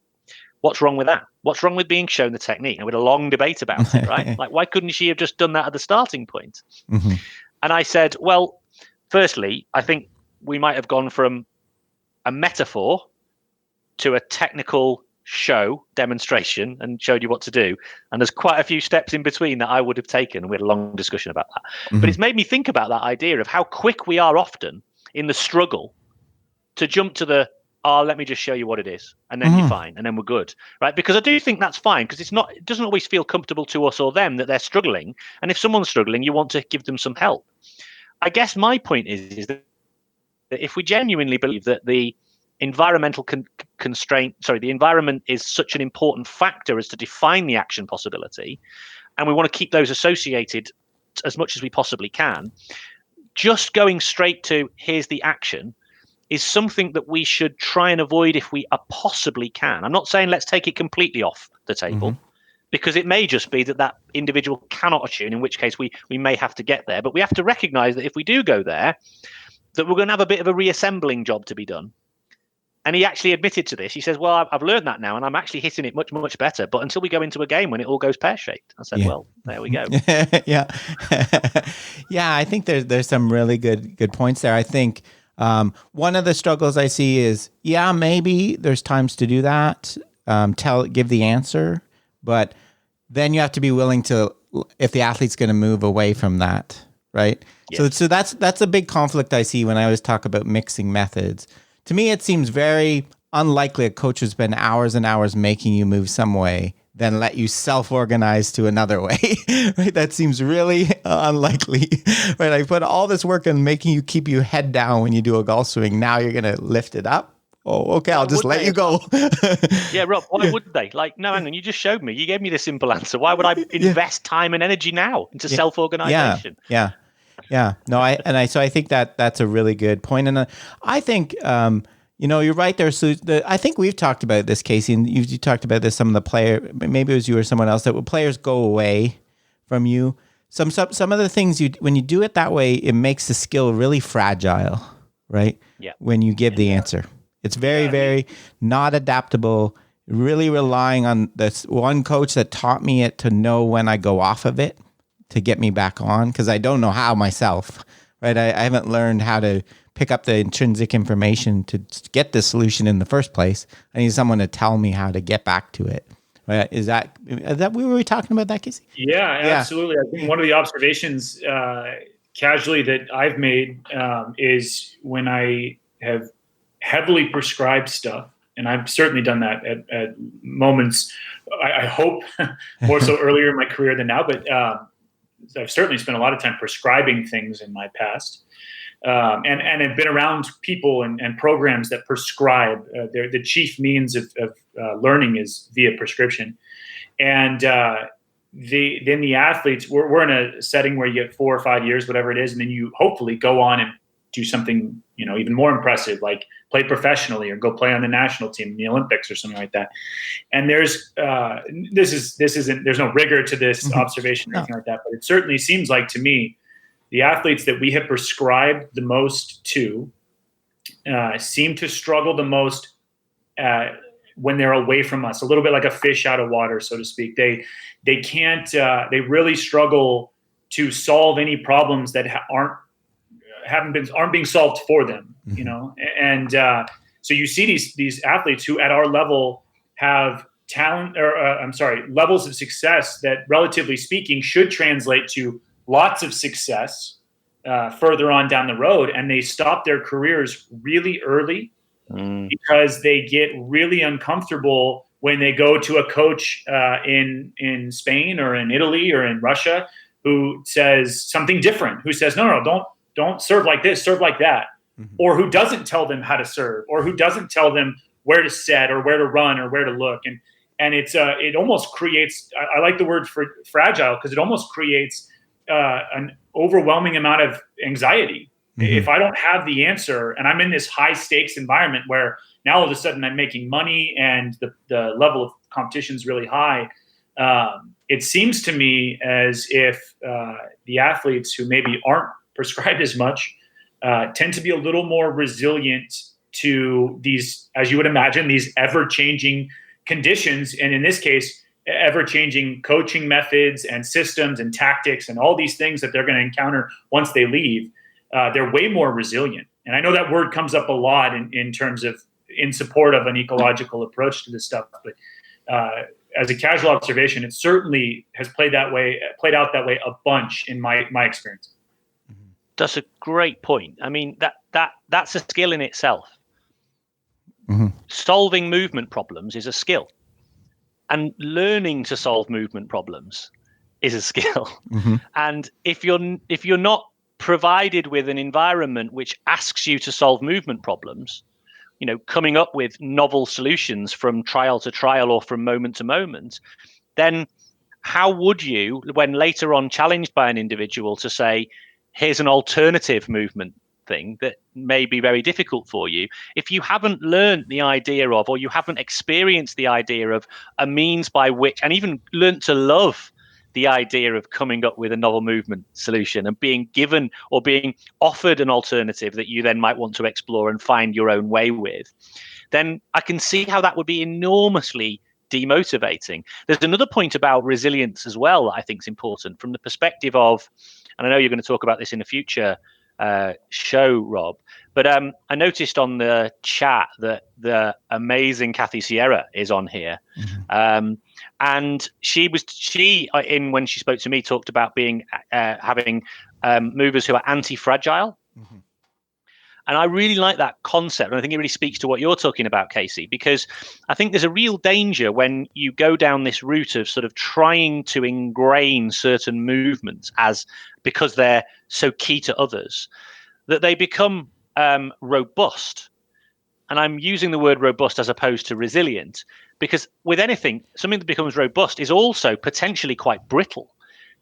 What's wrong with that? What's wrong with being shown the technique?" And we had a long debate about it, right? Like, why couldn't she have just done that at the starting point? Mm-hmm. And I said, well, firstly, I think we might have gone from a metaphor to a technical show demonstration and showed you what to do. And there's quite a few steps in between that I would have taken. We had a long discussion about that. Mm-hmm. But it's made me think about that idea of how quick we are often in the struggle to jump to let me just show you what it is, and then you're fine, and then we're good, right? Because I do think that's fine, because it doesn't always feel comfortable to us or them that they're struggling. And if someone's struggling, you want to give them some help. I guess my point is that if we genuinely believe that the environmental the environment is such an important factor as to define the action possibility, and we want to keep those associated as much as we possibly can, just going straight to here's the action is something that we should try and avoid if we possibly can. I'm not saying let's take it completely off the table, because it may just be that individual cannot attune, in which case we may have to get there. But we have to recognize that if we do go there, that we're going to have a bit of a reassembling job to be done. And he actually admitted to this. He says, well, I've learned that now, and I'm actually hitting it much, much better. But until we go into a game when it all goes pear-shaped. I said, well, there we go. Yeah. Yeah, I think there's some really good points there. I think one of the struggles I see is, maybe there's times to do that, give the answer. But then you have to be willing to, if the athlete's going to move away from that, right? Yes. So that's a big conflict I see when I always talk about mixing methods. To me, it seems very unlikely a coach would spend hours and hours making you move some way, than let you self-organize to another way, right? That seems really unlikely, right? I put all this work in making you keep your head down when you do a golf swing. Now you're going to lift it up. Oh, okay. I'll just let you go. Yeah, Rob, why would they? Like, no, hang on, you just showed me. You gave me the simple answer. Why would I invest time and energy now into self-organization? Yeah. No, so I think that's a really good point. And I think, you're right there. So I think we've talked about this, Kasey, and you talked about this, some of the player, maybe it was you or someone else, that when players go away from you, some of the things when you do it that way, it makes the skill really fragile, right? Yeah. When you give the answer. It's very, very not adaptable, really relying on this one coach that taught me it to know when I go off of it to get me back on, because I don't know how myself, right? I haven't learned how to pick up the intrinsic information to get the solution in the first place. I need someone to tell me how to get back to it. Right? Is that were we talking about that, Kasey? Yeah, absolutely. I think one of the observations casually that I've made is when I have heavily prescribed stuff, and I've certainly done that at moments, I hope more so earlier in my career than now, but I've certainly spent a lot of time prescribing things in my past, and have been around people and programs that prescribe. The chief means of learning is via prescription. And then the athletes, we're in a setting where you get 4 or 5 years, whatever it is, and then you hopefully go on and do something, even more impressive, like play professionally or go play on the national team in the Olympics or something like that. And there's there's no rigor to this observation or anything like that, but it certainly seems like to me, the athletes that we have prescribed the most to seem to struggle the most when they're away from us, a little bit like a fish out of water, so to speak. They can't. They really struggle to solve any problems that aren't being solved for them. And so you see these athletes who, at our level, have talent, or levels of success that, relatively speaking, should translate to lots of success further on down the road, and they stop their careers really early because they get really uncomfortable when they go to a coach in Spain or in Italy or in Russia who says something different, who says, no, don't serve like this, serve like that, or who doesn't tell them how to serve, or who doesn't tell them where to set or where to run or where to look. And it almost creates, I like the word fragile, because it almost creates an overwhelming amount of anxiety. If I don't have the answer and I'm in this high stakes environment where now all of a sudden I'm making money and the level of competition is really high, it seems to me as if the athletes who maybe aren't prescribed as much tend to be a little more resilient to these, as you would imagine, these ever-changing conditions. And in this case, ever-changing coaching methods and systems and tactics and all these things that they're going to encounter once they leave. They're way more resilient. And I know that word comes up a lot in terms of in support of an ecological approach to this stuff. But as a casual observation, it certainly has played out that way a bunch in my experience. That's a great point. I mean, that's a skill in itself. Solving movement problems is a skill. And learning to solve movement problems is a skill. And if you're not provided with an environment which asks you to solve movement problems, coming up with novel solutions from trial to trial or from moment to moment, then how would you, when later on challenged by an individual to say, here's an alternative movement thing that may be very difficult for you, if you haven't learned the idea of, or you haven't experienced the idea of a means by which, and even learned to love the idea of coming up with a novel movement solution and being given or being offered an alternative that you then might want to explore and find your own way with, then I can see how that would be enormously demotivating. There's another point about resilience as well that I think is important from the perspective of, and I know you're going to talk about this in a future show, Rob, but I noticed on the chat that the amazing Kathy Sierra is on here. And when she spoke to me, talked about being having movers who are anti-fragile. And I really like that concept. And I think it really speaks to what you're talking about, Kasey, because I think there's a real danger when you go down this route of sort of trying to ingrain certain movements because they're so key to others, that they become robust. And I'm using the word robust as opposed to resilient, because with anything, something that becomes robust is also potentially quite brittle.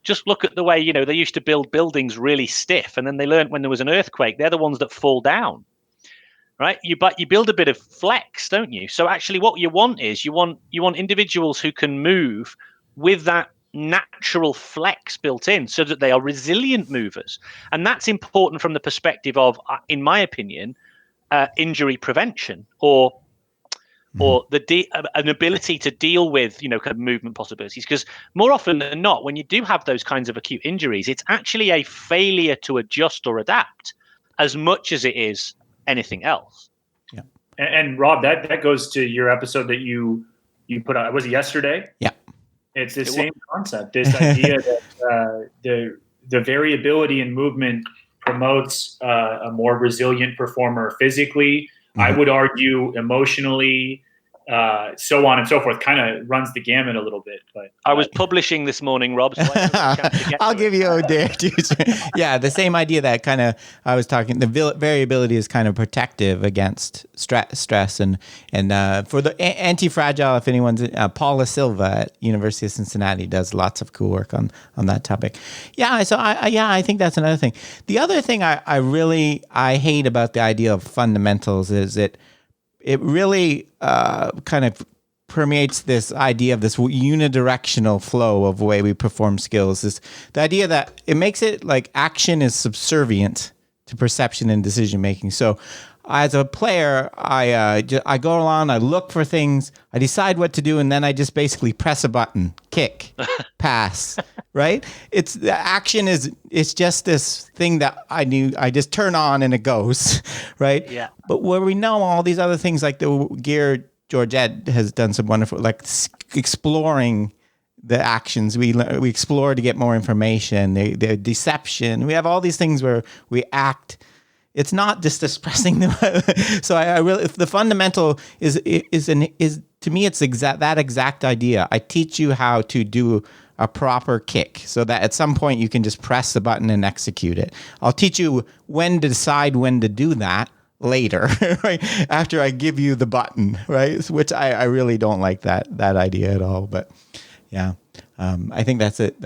Just look at the way, they used to build buildings really stiff, and then they learned when there was an earthquake, they're the ones that fall down, right? You build a bit of flex, don't you? So actually what you want is you want individuals who can move with that natural flex built in so that they are resilient movers. And that's important from the perspective of, in my opinion, injury prevention or an ability to deal with kind of movement possibilities, because more often than not, when you do have those kinds of acute injuries, it's actually a failure to adjust or adapt as much as it is anything else. Yeah. And Rob, that goes to your episode that you put out. Was it yesterday? Yeah. It's the same concept. This idea that the variability in movement promotes a more resilient performer physically. Mm-hmm. I would argue emotionally, so on and so forth. Kind of runs the gamut a little bit. But I was publishing this morning, Rob. So I'll give you a day or two. Yeah, the same idea that kind of I was talking. The variability is kind of protective against stress, and for the anti-fragile. If anyone's Paula Silva at University of Cincinnati does lots of cool work on that topic. Yeah, so I think that's another thing. The other thing I really hate about the idea of fundamentals is it really kind of permeates this idea of this unidirectional flow of the way we perform skills. Is the idea that it makes it like action is subservient to perception and decision making. So as a player, I go along, I look for things, I decide what to do, and then I just basically press a button, kick, pass, right? The action it's just this thing that I just turn on and it goes, right? Yeah. But where we know all these other things, like the gear, Georgette has done some wonderful, like exploring the actions. We explore to get more information, the deception. We have all these things where we act. It's not just expressing them. So I really, if the fundamental is to me, it's that exact idea. I teach you how to do a proper kick so that at some point you can just press the button and execute it. I'll teach you when to decide when to do that later, right? After I give you the button, right? Which I really don't like that idea at all. But yeah, I think that's it.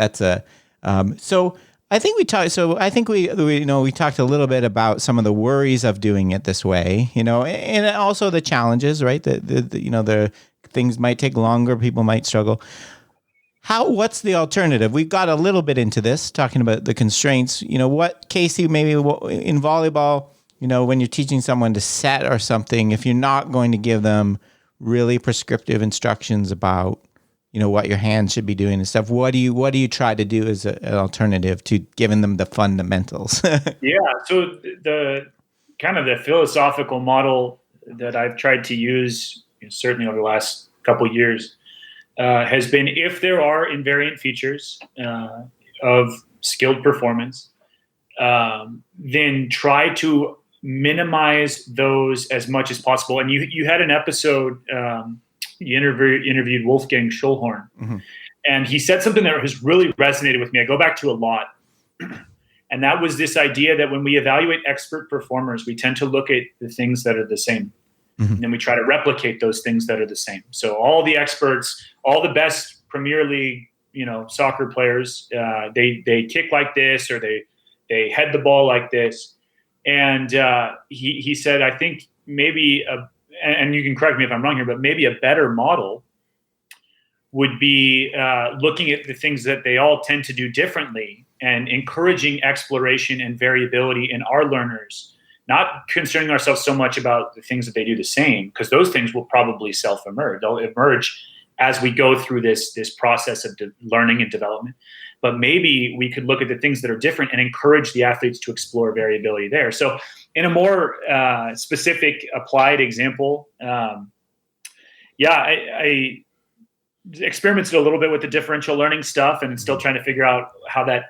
So I think we talked. So I think we talked a little bit about some of the worries of doing it this way, and also the challenges, right? The things might take longer, people might struggle. What's the alternative? We got a little bit into this, talking about the constraints. What, Kasey, maybe in volleyball, when you're teaching someone to set or something, if you're not going to give them really prescriptive instructions about what your hands should be doing and stuff, what do you try to do as an alternative to giving them the fundamentals? Yeah. So the kind of the philosophical model that I've tried to use, certainly over the last couple of years, has been, if there are invariant features of skilled performance, then try to minimize those as much as possible. And you had an episode, you interviewed Wolfgang Schulhorn, mm-hmm. and he said something that has really resonated with me. I go back to a lot. And that was this idea that when we evaluate expert performers, we tend to look at the things that are the same. Mm-hmm. And then we try to replicate those things that are the same. So all the experts, all the best Premier League, soccer players, they kick like this, or they head the ball like this. And he said, I think maybe and you can correct me if I'm wrong here, but maybe a better model would be looking at the things that they all tend to do differently and encouraging exploration and variability in our learners, not concerning ourselves so much about the things that they do the same, because those things will probably self-emerge. They'll emerge as we go through this process of learning and development. But maybe we could look at the things that are different and encourage the athletes to explore variability there. So in a more specific applied example, I experimented a little bit with the differential learning stuff and still trying to figure out how that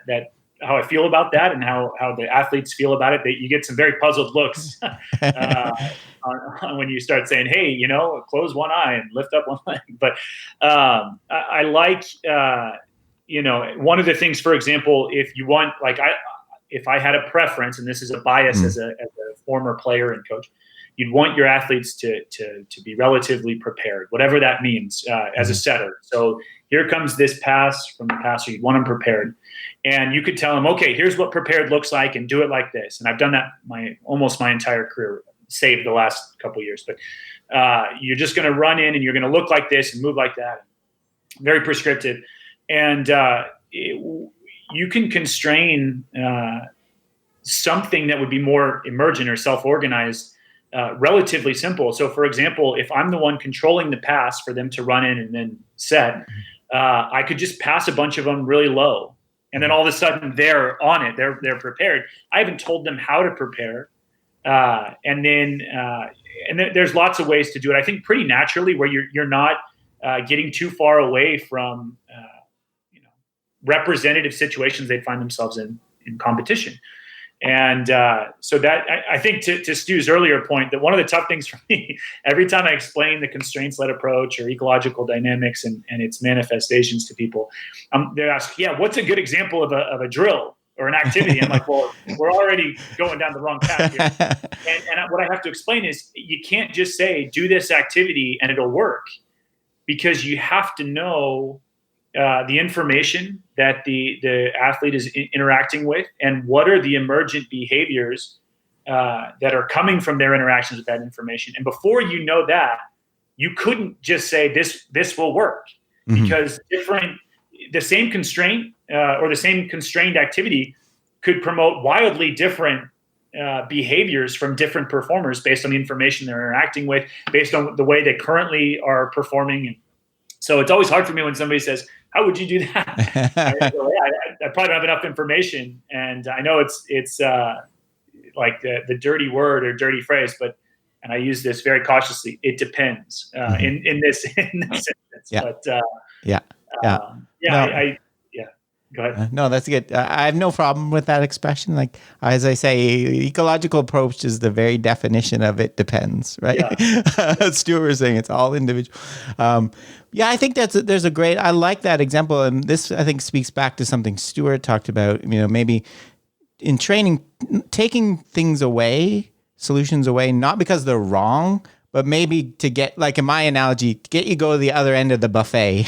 I feel about that and how the athletes feel about it. You get some very puzzled looks when you start saying, "Hey, close one eye and lift up one leg." But I like, one of the things, for example, if you want, if I had a preference, and this is a bias as a former player and coach, you'd want your athletes to be relatively prepared, whatever that means, as a setter. So here comes this pass from the passer. You'd want them prepared. And you could tell them, okay, here's what prepared looks like, and do it like this. And I've done that almost my entire career, save the last couple of years. But you're just going to run in, and you're going to look like this and move like that. Very prescriptive. And you can constrain something that would be more emergent or self-organized, relatively simple. So, for example, if I'm the one controlling the pass for them to run in and then set, I could just pass a bunch of them really low. And then all of a sudden they're on it. They're prepared. I haven't told them how to prepare. And then there's lots of ways to do it. I think pretty naturally, where you're not getting too far away from representative situations they find themselves in competition. And so that I think to Stu's earlier point, that one of the tough things for me, every time I explain the constraints-led approach or ecological dynamics and its manifestations to people, they ask, what's a good example of a drill or an activity? I'm like, well, we're already going down the wrong path here. And what I have to explain is, you can't just say, do this activity and it'll work, because you have to know the information that the athlete is interacting with, and what are the emergent behaviors that are coming from their interactions with that information. And before you know that, you couldn't just say this will work, because the same constraint or the same constrained activity could promote wildly different behaviors from different performers based on the information they're interacting with, based on the way they currently are performing. And so it's always hard for me when somebody says, how would you do that? I probably don't have enough information. And I know it's like the dirty word or dirty phrase, and I use this very cautiously, it depends in this instance. Yeah. But go ahead. No, that's good. I have no problem with that expression. Like, as I say, ecological approach is the very definition of it depends, right? Yeah. Stuart was saying it's all individual. I think there's a great, I like that example. And this, I think, speaks back to something Stuart talked about, maybe in training, taking things away, solutions away, not because they're wrong, but maybe to get, like in my analogy, to get you go to the other end of the buffet.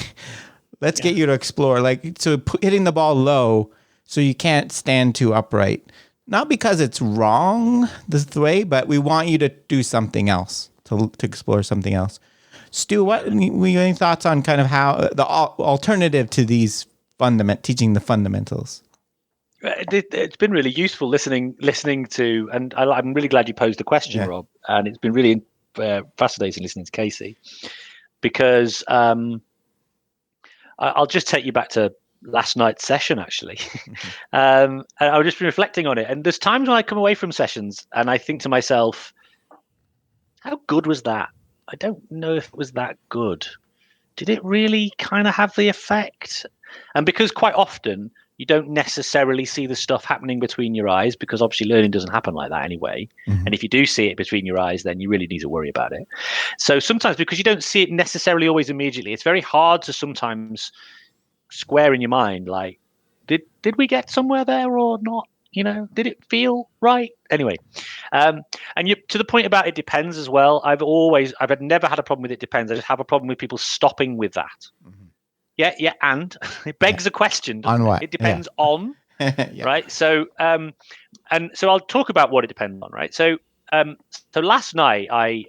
Let's get you to explore, hitting the ball low so you can't stand too upright. Not because it's wrong this way, but we want you to do something else, to explore something else. Stu, any thoughts on kind of how the alternative to these teaching the fundamentals? It's been really useful listening to, and I'm really glad you posed the question, Rob. And it's been really fascinating listening to Kasey, because I'll just take you back to last night's session, actually. And I've just been reflecting on it. And there's times when I come away from sessions and I think to myself, how good was that? I don't know if it was that good. Did it really kind of have the effect? And because quite often you don't necessarily see the stuff happening between your eyes, because obviously learning doesn't happen like that anyway. And if you do see it between your eyes, then you really need to worry about it. So sometimes, because you don't see it necessarily always immediately, it's very hard to sometimes square in your mind, like, did we get somewhere there or not? Did it feel right? Anyway, and you, to the point about it depends as well. I've never had a problem with it depends. I just have a problem with people stopping with that. Yeah, and it begs a question. On what? It depends on, right? So, and so I'll talk about what it depends on, right? So, last night I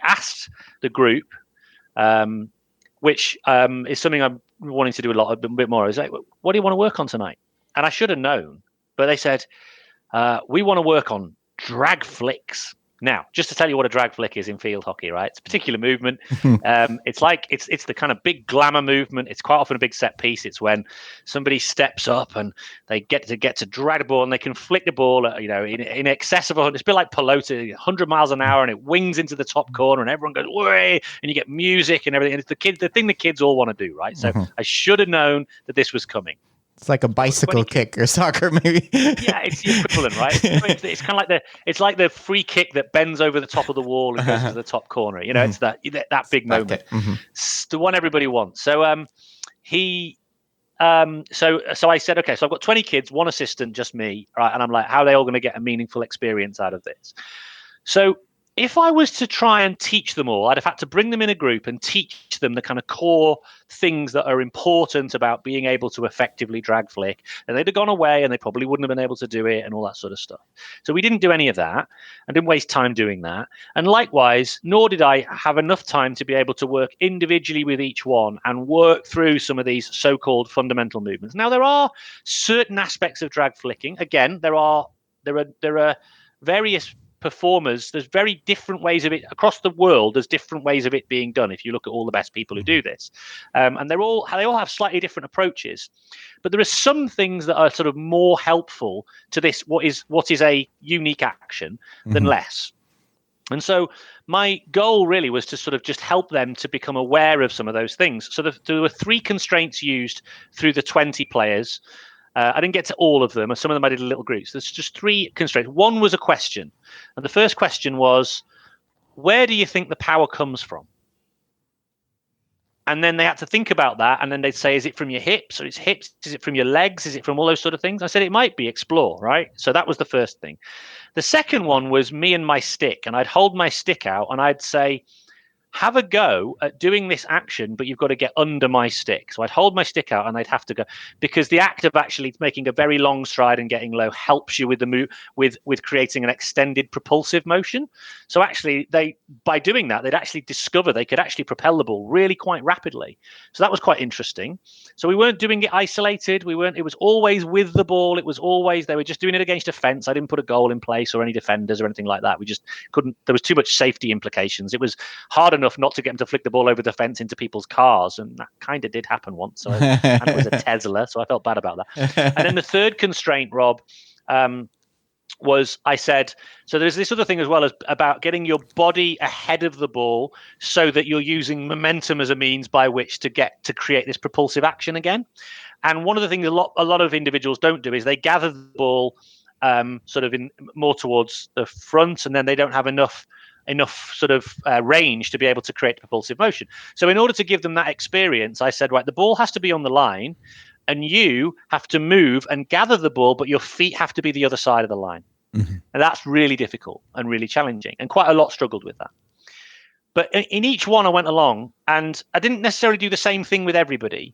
asked the group, which is something I'm wanting to do a bit more. I was like, what do you want to work on tonight? And I should have known, but they said, we want to work on drag flicks. Now, just to tell you what a drag flick is in field hockey, right? It's a particular movement. It's the kind of big glamour movement. It's quite often a big set piece. It's when somebody steps up and they get to drag the ball, and they can flick the ball, in excess of 100. It's a bit like pelota, 100 miles an hour, and it wings into the top corner, and everyone goes, way, and you get music and everything. And it's the thing the kids all want to do, right? So I should have known that this was coming. It's like a bicycle kick or soccer, maybe. Yeah, it's the equivalent, right? It's kind of like the free kick that bends over the top of the wall and goes to the top corner. It's that big moment. It's the one everybody wants. So so I said, okay, so I've got 20 kids, one assistant, just me, right? And I'm like, how are they all going to get a meaningful experience out of this? So if I was to try and teach them all, I'd have had to bring them in a group and teach them the kind of core things that are important about being able to effectively drag flick. And they'd have gone away and they probably wouldn't have been able to do it and all that sort of stuff. So we didn't do any of that. I didn't waste time doing that. And likewise, nor did I have enough time to be able to work individually with each one and work through some of these so-called fundamental movements. Now, there are certain aspects of drag flicking. Again, there are various performers. There's very different ways of it across the world. There's different ways of it being done. If you look at all the best people who do this, and they all have slightly different approaches, but there are some things that are sort of more helpful to this. What is a unique action than less. And so my goal really was to sort of just help them to become aware of some of those things. So there were 3 constraints used through the 20 players. I didn't get to all of them. Some of them I did in little groups. There's just 3 constraints. One was a question. And the first question was, where do you think the power comes from? And then they had to think about that. And then they'd say, is it from your hips or hips? Is it from your legs? Is it from all those sort of things? I said, it might be. Explore, right? So that was the first thing. The second one was me and my stick. And I'd hold my stick out and I'd say, have a go at doing this action, but you've got to get under my stick. So I'd hold my stick out and they'd have to go, because the act of actually making a very long stride and getting low helps you with the move, with creating an extended propulsive motion. So actually by doing that, they'd actually discover they could actually propel the ball really quite rapidly. So that was quite interesting. So we weren't doing it isolated. It was always with the ball. It was always, they were just doing it against a fence. I didn't put a goal in place or any defenders or anything like that. We just couldn't, there was too much safety implications. It was hard enough not to get them to flick the ball over the fence into people's cars, and that kind of did happen once. So and it was a Tesla, so I felt bad about that. And then the third constraint, Rob, was I said, so there's this other thing as well as about getting your body ahead of the ball so that you're using momentum as a means by which to get to create this propulsive action again. And one of the things a lot of individuals don't do is they gather the ball sort of in more towards the front, and then they don't have enough sort of range to be able to create propulsive motion. So in order to give them that experience, I said, right, the ball has to be on the line and you have to move and gather the ball, but your feet have to be the other side of the line. And that's really difficult and really challenging, and quite a lot struggled with that. But in each one I went along, and I didn't necessarily do the same thing with everybody.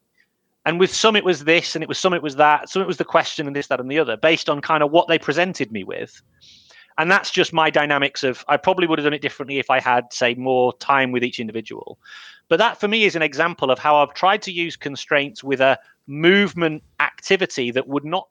And with some it was this, and some it was that, some it was the question and this, that, and the other, based on kind of what they presented me with. And that's just my dynamics of, I probably would have done it differently if I had, say, more time with each individual. But that for me is an example of how I've tried to use constraints with a movement activity that would not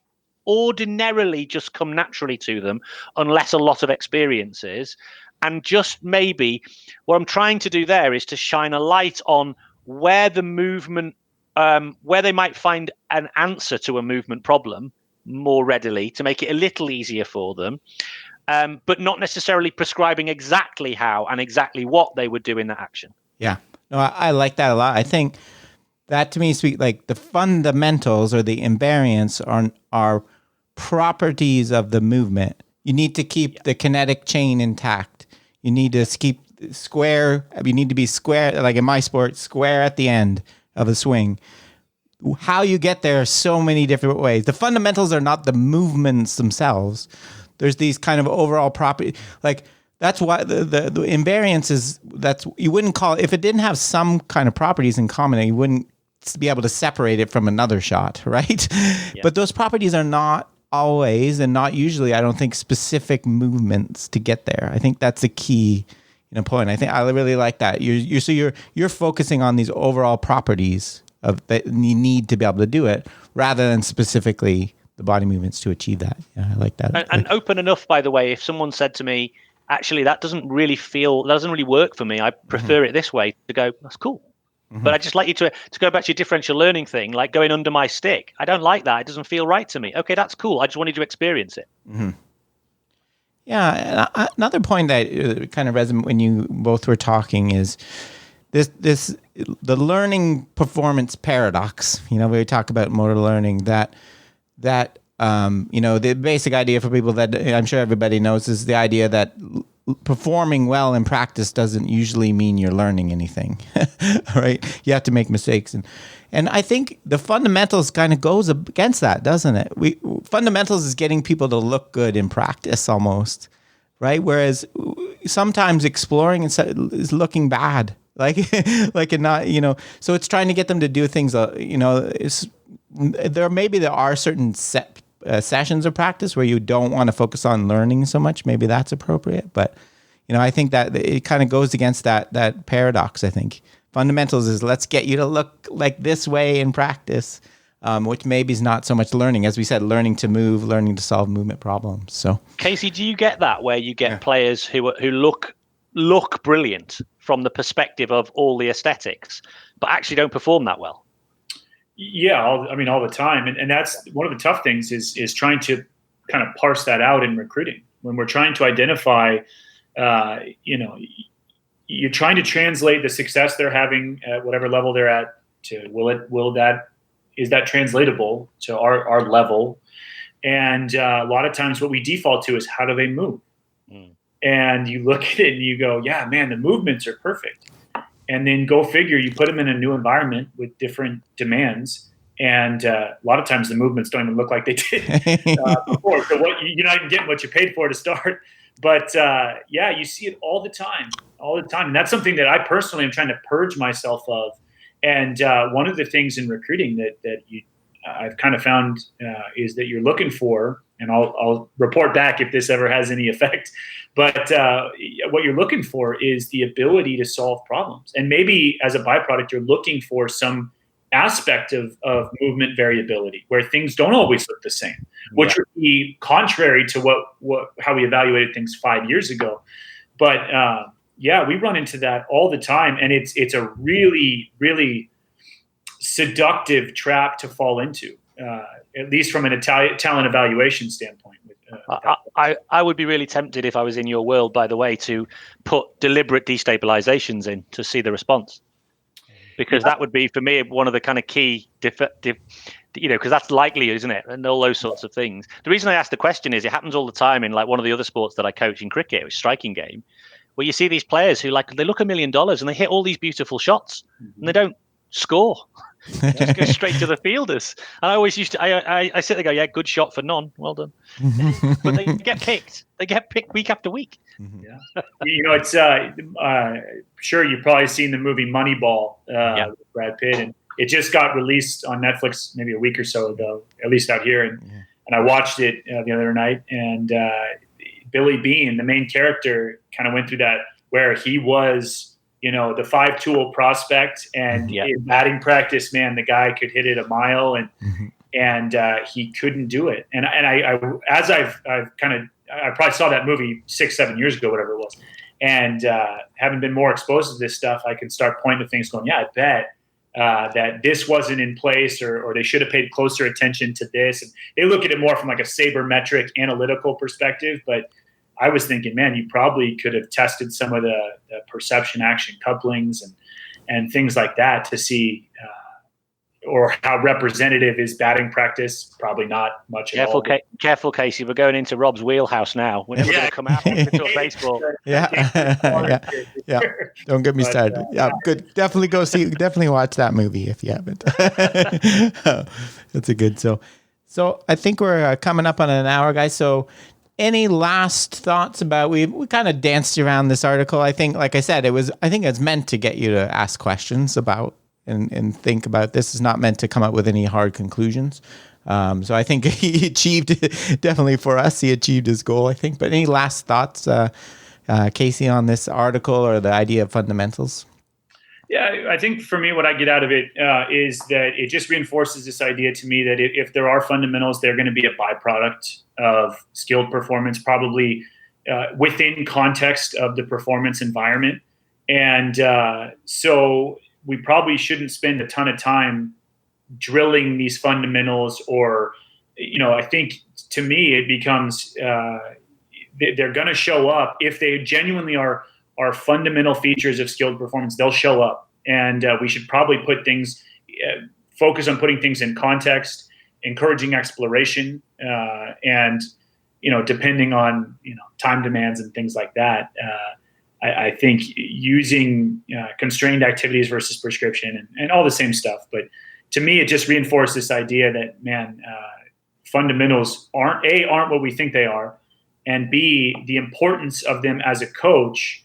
ordinarily just come naturally to them unless a lot of experiences. And just maybe what I'm trying to do there is to shine a light on where the movement, where they might find an answer to a movement problem more readily, to make it a little easier for them. But not necessarily prescribing exactly how and exactly what they would do in that action. Yeah. No, I like that a lot. I think that to me speaks like the fundamentals or the invariants are properties of the movement. You need to keep the kinetic chain intact. You need to keep square. You need to be square, like in my sport, square at the end of a swing. How you get there are so many different ways. The fundamentals are not the movements themselves. There's these kind of overall property, like that's why the invariance is, that's, you wouldn't call it, if it didn't have some kind of properties in common, you wouldn't be able to separate it from another shot, right? Yeah. But those properties are not always and not usually, I don't think, specific movements to get there. I think that's a key point. I think I really like that. You're focusing on these overall properties of that you need to be able to do it rather than specifically the body movements to achieve that. Yeah, I like that. And open enough, by the way, if someone said to me, actually, that doesn't really work for me, I prefer it this way, to go, that's cool. But I just like you to go back to your differential learning thing, like going under my stick. I don't like that. It doesn't feel right to me. Okay, that's cool. I just wanted to experience it. Yeah. Another point that kind of resonated when you both were talking is the learning performance paradox. We talk about motor learning, that the basic idea for people that I'm sure everybody knows is the idea that performing well in practice doesn't usually mean you're learning anything. Right? You have to make mistakes, and I think the fundamentals kind of goes against that, doesn't it? Fundamentals is getting people to look good in practice almost, right? Whereas sometimes exploring is looking bad, like and not, so it's trying to get them to do things, there are certain set sessions of practice where you don't want to focus on learning so much. Maybe that's appropriate, but I think that it kind of goes against that paradox. I think fundamentals is let's get you to look like this way in practice, which maybe is not so much learning, as we said, learning to move, learning to solve movement problems. So, Kasey, do you get that where you get players who look brilliant from the perspective of all the aesthetics, but actually don't perform that well? Yeah, all the time, and that's one of the tough things is trying to kind of parse that out in recruiting. When we're trying to identify, you're trying to translate the success they're having at whatever level they're at to is that translatable to our level? And a lot of times what we default to is how do they move? And you look at it and you go, yeah, man, the movements are perfect. And then go figure, you put them in a new environment with different demands, and a lot of times the movements don't even look like they did before. So you're not even getting what you paid for to start. But you see it all the time. And that's something that I personally am trying to purge myself of. And one of the things in recruiting that I've kind of found is that you're looking for, and I'll report back if this ever has any effect, but what you're looking for is the ability to solve problems. And maybe as a byproduct, you're looking for some aspect of movement variability where things don't always look the same, which would be contrary to how we evaluated things 5 years ago. But we run into that all the time, and it's a really, really seductive trap to fall into, at least from an talent evaluation standpoint. I would be really tempted, if I was in your world, by the way, to put deliberate destabilizations in to see the response, because that would be, for me, one of the kind of key, because that's likely, isn't it? And all those sorts of things. The reason I ask the question is it happens all the time in like one of the other sports that I coach in cricket, which is striking game, where you see these players who they look $1 million and they hit all these beautiful shots and they don't score. They just go straight to the fielders. And I always used to, I sit there and go, yeah, good shot for none. Well done. But they get picked. They get picked week after week. Yeah. It's sure you've probably seen the movie Moneyball with Brad Pitt, and it just got released on Netflix maybe a week or so ago, at least out here. And I watched it the other night, and Billy Beane, the main character, kind of went through that where he was, the 5-tool prospect, and in batting practice, man, the guy could hit it a mile, and he couldn't do it. And I probably saw that movie 6-7 years ago, whatever it was, and having been more exposed to this stuff, I can start pointing to things, going, yeah, I bet that this wasn't in place, or they should have paid closer attention to this. And they look at it more from like a sabermetric analytical perspective, but I was thinking, man, you probably could have tested some of the perception action couplings and things like that to see, or how representative is batting practice. Probably not much at all. Careful, Kasey. We're going into Rob's wheelhouse now. We're never going to come out into a baseball. Yeah. Don't get me started. Yeah, good. Definitely watch that movie if you haven't. That's a good. So I think we're coming up on an hour, guys. So, any last thoughts about, we kind of danced around this article. I think, like I said, I think it's meant to get you to ask questions about and think about this. Is not meant to come up with any hard conclusions. So I think he achieved, definitely for us, he achieved his goal, I think. But any last thoughts, Kasey, on this article or the idea of fundamentals? Yeah, I think for me, what I get out of it is that it just reinforces this idea to me that if there are fundamentals, they're going to be a byproduct of skilled performance, probably within context of the performance environment. And so we probably shouldn't spend a ton of time drilling these fundamentals, or, I think to me it becomes they're going to show up if they genuinely are are fundamental features of skilled performance, they'll show up. And we should probably focus on putting things in context, encouraging exploration, and depending on time demands and things like that. I think using constrained activities versus prescription and all the same stuff. But to me, it just reinforced this idea that, fundamentals aren't what we think they are, and B, the importance of them as a coach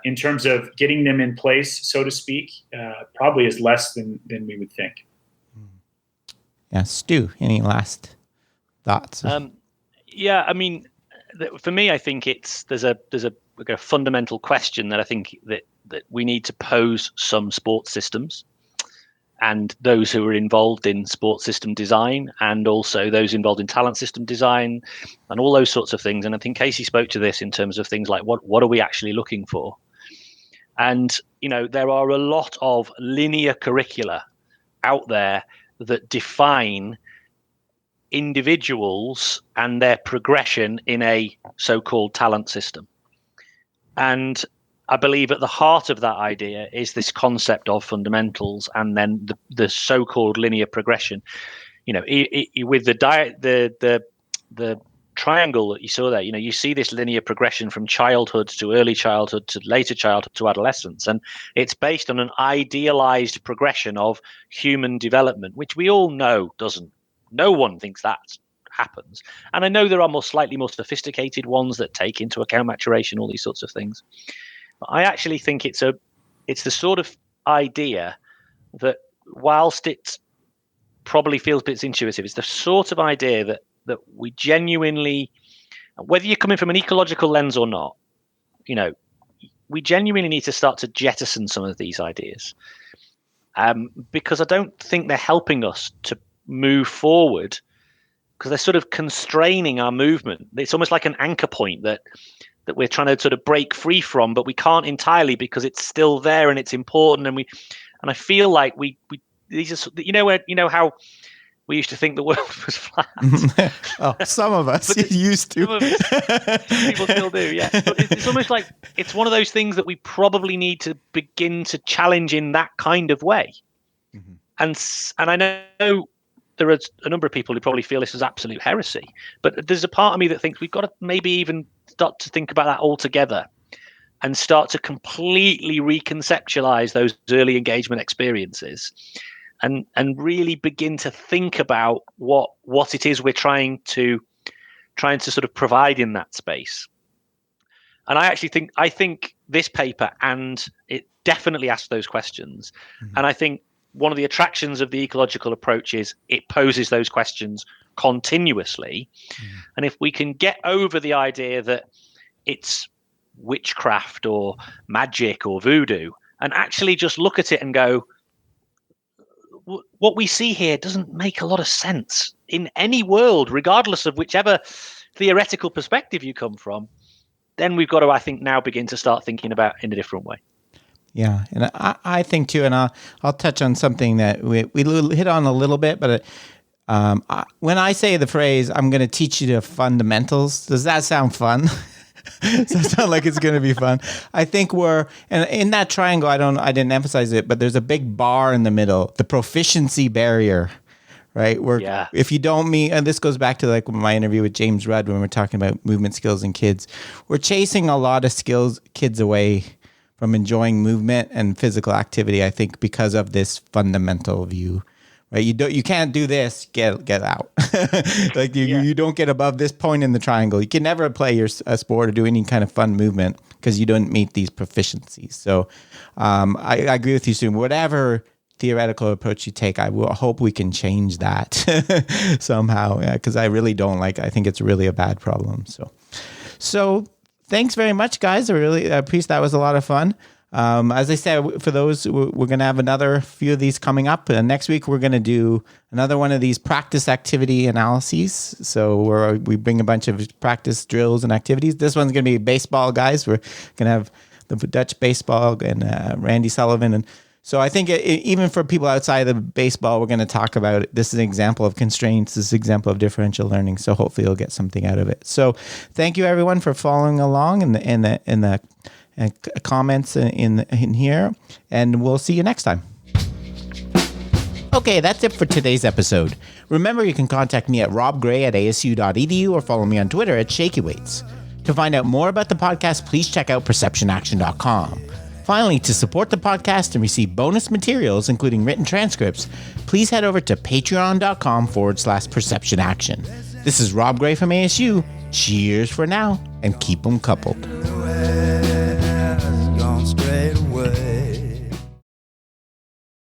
in terms of getting them in place, so to speak, probably is less than we would think. Yeah, Stu, any last thoughts? Yeah, I mean, for me, I think there's a fundamental question that I think that we need to pose some sports systems and those who are involved in sports system design, and also those involved in talent system design and all those sorts of things. And I think Kasey spoke to this in terms of things like what are we actually looking for? And, there are a lot of linear curricula out there that define individuals and their progression in a so-called talent system. And I believe at the heart of that idea is this concept of fundamentals, and then the so-called linear progression. With the triangle that you saw there, you see this linear progression from childhood to early childhood to later childhood to adolescence, and it's based on an idealized progression of human development, which we all know doesn't. No one thinks that happens, and I know there are slightly more sophisticated ones that take into account maturation, all these sorts of things. I actually think it's the sort of idea that, whilst it probably feels a bit intuitive, it's the sort of idea that we genuinely, whether you're coming from an ecological lens or not, we genuinely need to start to jettison some of these ideas, because I don't think they're helping us to move forward, because they're sort of constraining our movement. It's almost like an anchor point that we're trying to sort of break free from, but we can't entirely because it's still there and it's important. And I feel like these are, how we used to think the world was flat. Oh, some of us used to. Some people still do, yeah. But it's almost like it's one of those things that we probably need to begin to challenge in that kind of way. Mm-hmm. And I know there are a number of people who probably feel this is absolute heresy, but there's a part of me that thinks we've got to maybe even start to think about that altogether and start to completely reconceptualize those early engagement experiences and really begin to think about what it is we're trying to sort of provide in that space. And I think this paper, and it definitely asks those questions. Mm-hmm. And I think one of the attractions of the ecological approach is it poses those questions continuously. Mm-hmm. And if we can get over the idea that it's witchcraft or magic or voodoo, and actually just look at it and go, what we see here doesn't make a lot of sense in any world, regardless of whichever theoretical perspective you come from, then we've got to, I think, now begin to start thinking about in a different way. Yeah, and I think too, and I'll touch on something that we hit on a little bit, but when I say the phrase, I'm going to teach you the fundamentals, does that sound fun? Does that sound like it's going to be fun? I think and in that triangle, I didn't emphasize it, but there's a big bar in the middle, the proficiency barrier, right? If you don't meet, and this goes back to like my interview with James Rudd when we're talking about movement skills in kids, we're chasing a lot of kids away from enjoying movement and physical activity, I think, because of this fundamental view, right? You can't do this, get out. Like you don't get above this point in the triangle. You can never play a sport or do any kind of fun movement because you don't meet these proficiencies. So I agree with you, Stu. Whatever theoretical approach you take, I will hope we can change that somehow, because I really don't I think it's really a bad problem. So thanks very much, guys. I really appreciate that. Was a lot of fun. As I said, for those, we're going to have another few of these coming up. Next week, we're going to do another one of these practice activity analyses. So we bring a bunch of practice drills and activities. This one's going to be baseball, guys. We're going to have the Dutch baseball and Randy Sullivan. And so I think even for people outside of baseball, we're going to talk about it. This is an example of constraints. This is an example of differential learning. So hopefully you'll get something out of it. So thank you, everyone, for following along in the comments in here, and we'll see you next time. Okay, that's it for today's episode. Remember, you can contact me at robgray@asu.edu or follow me on Twitter at ShakyWeights. To find out more about the podcast, please check out perceptionaction.com. Finally, to support the podcast and receive bonus materials, including written transcripts, please head over to patreon.com/perceptionaction. This is Rob Gray from ASU. Cheers for now, and keep 'em coupled.